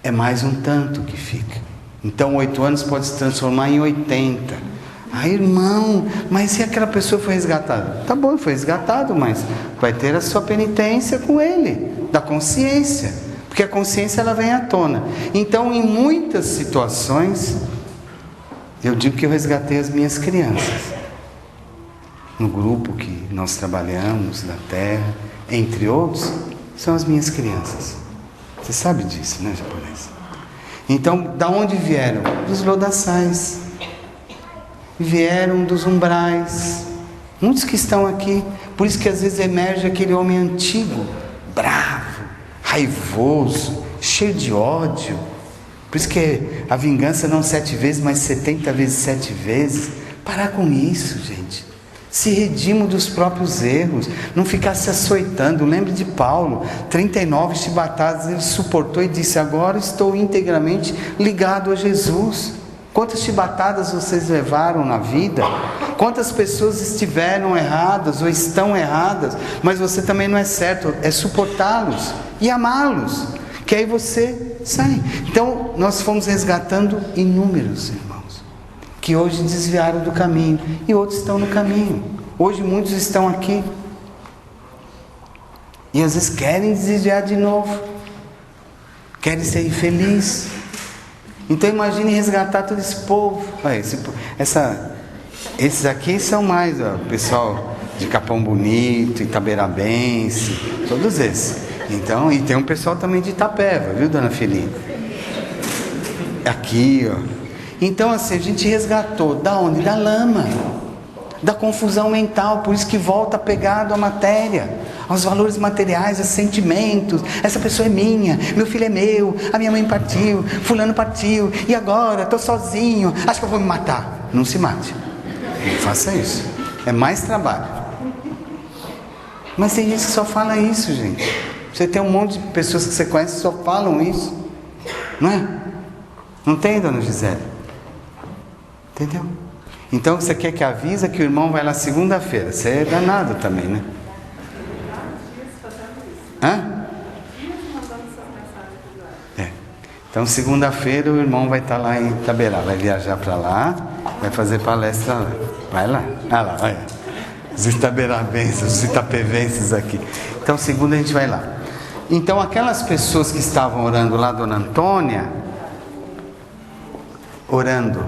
Speaker 1: é mais um tanto que fica. Então 8 anos pode se transformar em 80. Ah, irmão, mas se aquela pessoa foi resgatada? Tá bom, foi resgatado, mas vai ter a sua penitência com ele, da consciência. Porque a consciência ela vem à tona. Então, em muitas situações, eu digo que eu resgatei as minhas crianças. No grupo que nós trabalhamos, da terra, entre outros, são as minhas crianças. Você sabe disso, né, japonês? Então, da onde vieram? Dos lodaçais. Vieram dos umbrais. Muitos que estão aqui. Por isso que às vezes emerge aquele homem antigo, bravo, raivoso, cheio de ódio. Por isso que a vingança não 7 vezes, mas 70 vezes 7 vezes. Parar com isso, gente. Se redimam dos próprios erros. Não ficar se açoitando. Lembre de Paulo, 39 chibatadas ele suportou e disse: agora estou integramente ligado a Jesus. Quantas chibatadas vocês levaram na vida? Quantas pessoas estiveram erradas ou estão erradas, mas você também não é certo, é suportá-los e amá-los, que aí você sai. Então nós fomos resgatando inúmeros irmãos, que hoje desviaram do caminho, e outros estão no caminho. Hoje muitos estão aqui, e às vezes querem desviar de novo, querem ser infelizes. Então imagine resgatar todo esse povo. Esses aqui são mais o pessoal de Capão Bonito, Itaberabense, todos esses. Então, e tem um pessoal também de Itapeva, viu, dona Felipe? Aqui, ó. Então assim, a gente resgatou da onde? Da lama, da confusão mental. Por isso que volta apegado à matéria, aos valores materiais, aos sentimentos. Essa pessoa é minha, meu filho é meu, a minha mãe partiu, fulano partiu, e agora estou sozinho, acho que eu vou me matar. Não se mate, não faça isso, é mais trabalho. Mas tem gente que só fala isso, gente. Você tem um monte de pessoas que você conhece que só falam isso, não é? Não tem, dona Gisele? Entendeu? Então você quer que avisa que o irmão vai lá segunda-feira. Você é danado também, né? Hã? É. Então segunda-feira o irmão vai estar lá em Itaberá. Vai viajar para lá, vai fazer palestra lá. Vai lá. Ah lá, olha. Os itaberabenses, os itapevenses aqui. Então segunda a gente vai lá. Então aquelas pessoas que estavam orando lá, dona Antônia, orando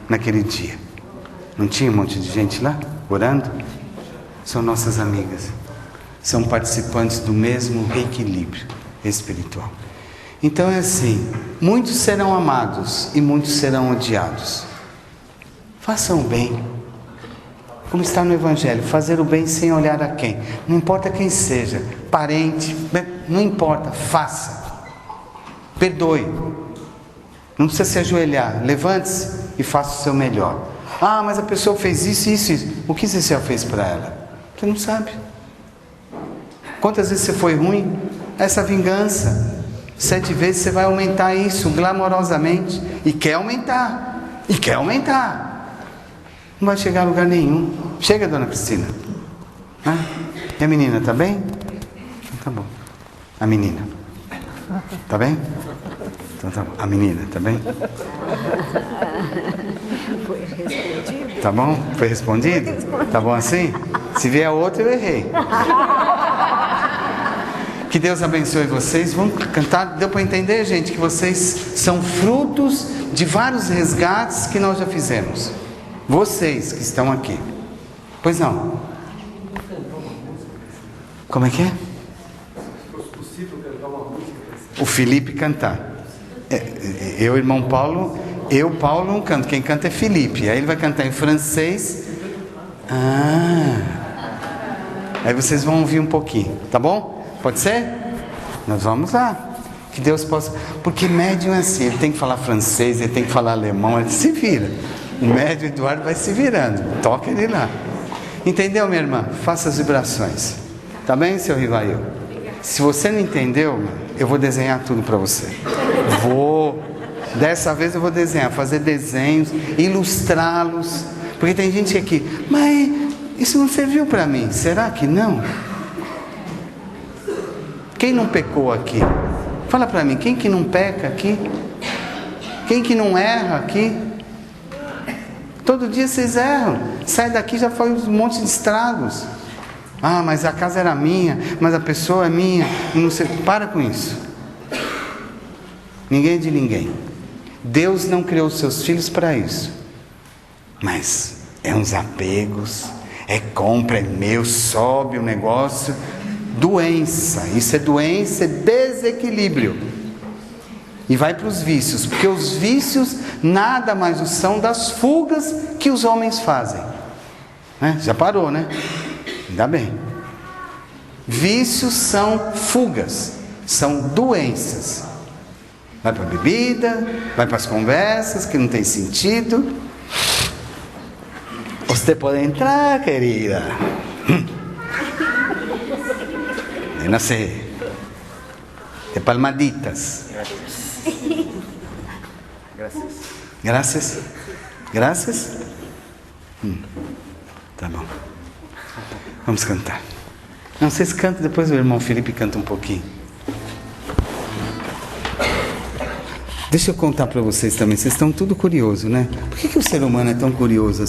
Speaker 1: naquele dia, Não tinha um monte de gente lá, orando? São nossas amigas. São participantes do mesmo reequilíbrio espiritual. Então é assim, muitos serão amados e muitos serão odiados. Façam o bem. Como está no Evangelho, fazer o bem sem olhar a quem. Não importa quem seja, parente, não importa, faça. Perdoe. Não precisa se ajoelhar, levante-se e faça o seu melhor. Ah, mas a pessoa fez isso, isso, isso. O que você já fez para ela? Você não sabe. Quantas vezes você foi ruim? Essa vingança. 7 vezes você vai aumentar isso glamorosamente. E quer aumentar. E quer aumentar. Não vai chegar a lugar nenhum. Chega, dona Cristina. Ah, e a menina, tá bem? Então tá bom. A menina. Tá bem? Então tá bom. A menina, tá bem?
Speaker 3: Foi respondido.
Speaker 1: Tá bom? Foi respondido? Tá bom assim? Se vier outro, eu errei. Que Deus abençoe vocês. Vamos cantar. Deu para entender, gente, que vocês são frutos de vários resgates que nós já fizemos. Vocês que estão aqui. Pois não? Como é que é?
Speaker 4: Se fosse possível cantar uma música.
Speaker 1: O Felipe cantar. Eu, irmão Paulo, Paulo, não canto. Quem canta é Felipe. Aí ele vai cantar em francês. Aí vocês vão ouvir um pouquinho. Tá bom? Pode ser? Nós vamos lá. Que Deus possa... Porque médium é assim. Ele tem que falar francês, ele tem que falar alemão. Ele se vira. O médium Eduardo vai se virando. Toca ele lá. Entendeu, minha irmã? Faça as vibrações. Tá bem, seu Rivail? Se você não entendeu, eu vou desenhar tudo para você. Dessa vez eu vou desenhar, fazer desenhos, ilustrá-los. Porque tem gente aqui, mas isso não serviu para mim. Será que não? Quem não pecou aqui? Fala para mim, quem que não peca aqui? Quem que não erra aqui? Todo dia vocês erram. Sai daqui, já foi um monte de estragos. Ah, mas a casa era minha, mas a pessoa é minha. Não sei. Para com isso. Ninguém é de ninguém. Deus não criou seus filhos para isso. Mas é uns apegos, é compra, é meu, sobe o negócio. Doença. Isso é doença, é desequilíbrio. E vai para os vícios, porque os vícios nada mais são das fugas que os homens fazem. Né? Já parou, né? Ainda bem. Vícios são fugas, são doenças. Vai para a bebida, vai para as conversas que não tem sentido. Você pode entrar, querida. Não sei. De palmaditas. Graças. Graças? Tá bom. Vamos cantar. Não, vocês cantam, depois o irmão Felipe canta um pouquinho. Deixa eu contar para vocês também, vocês estão tudo curiosos, né? Por que o ser humano é tão curioso assim?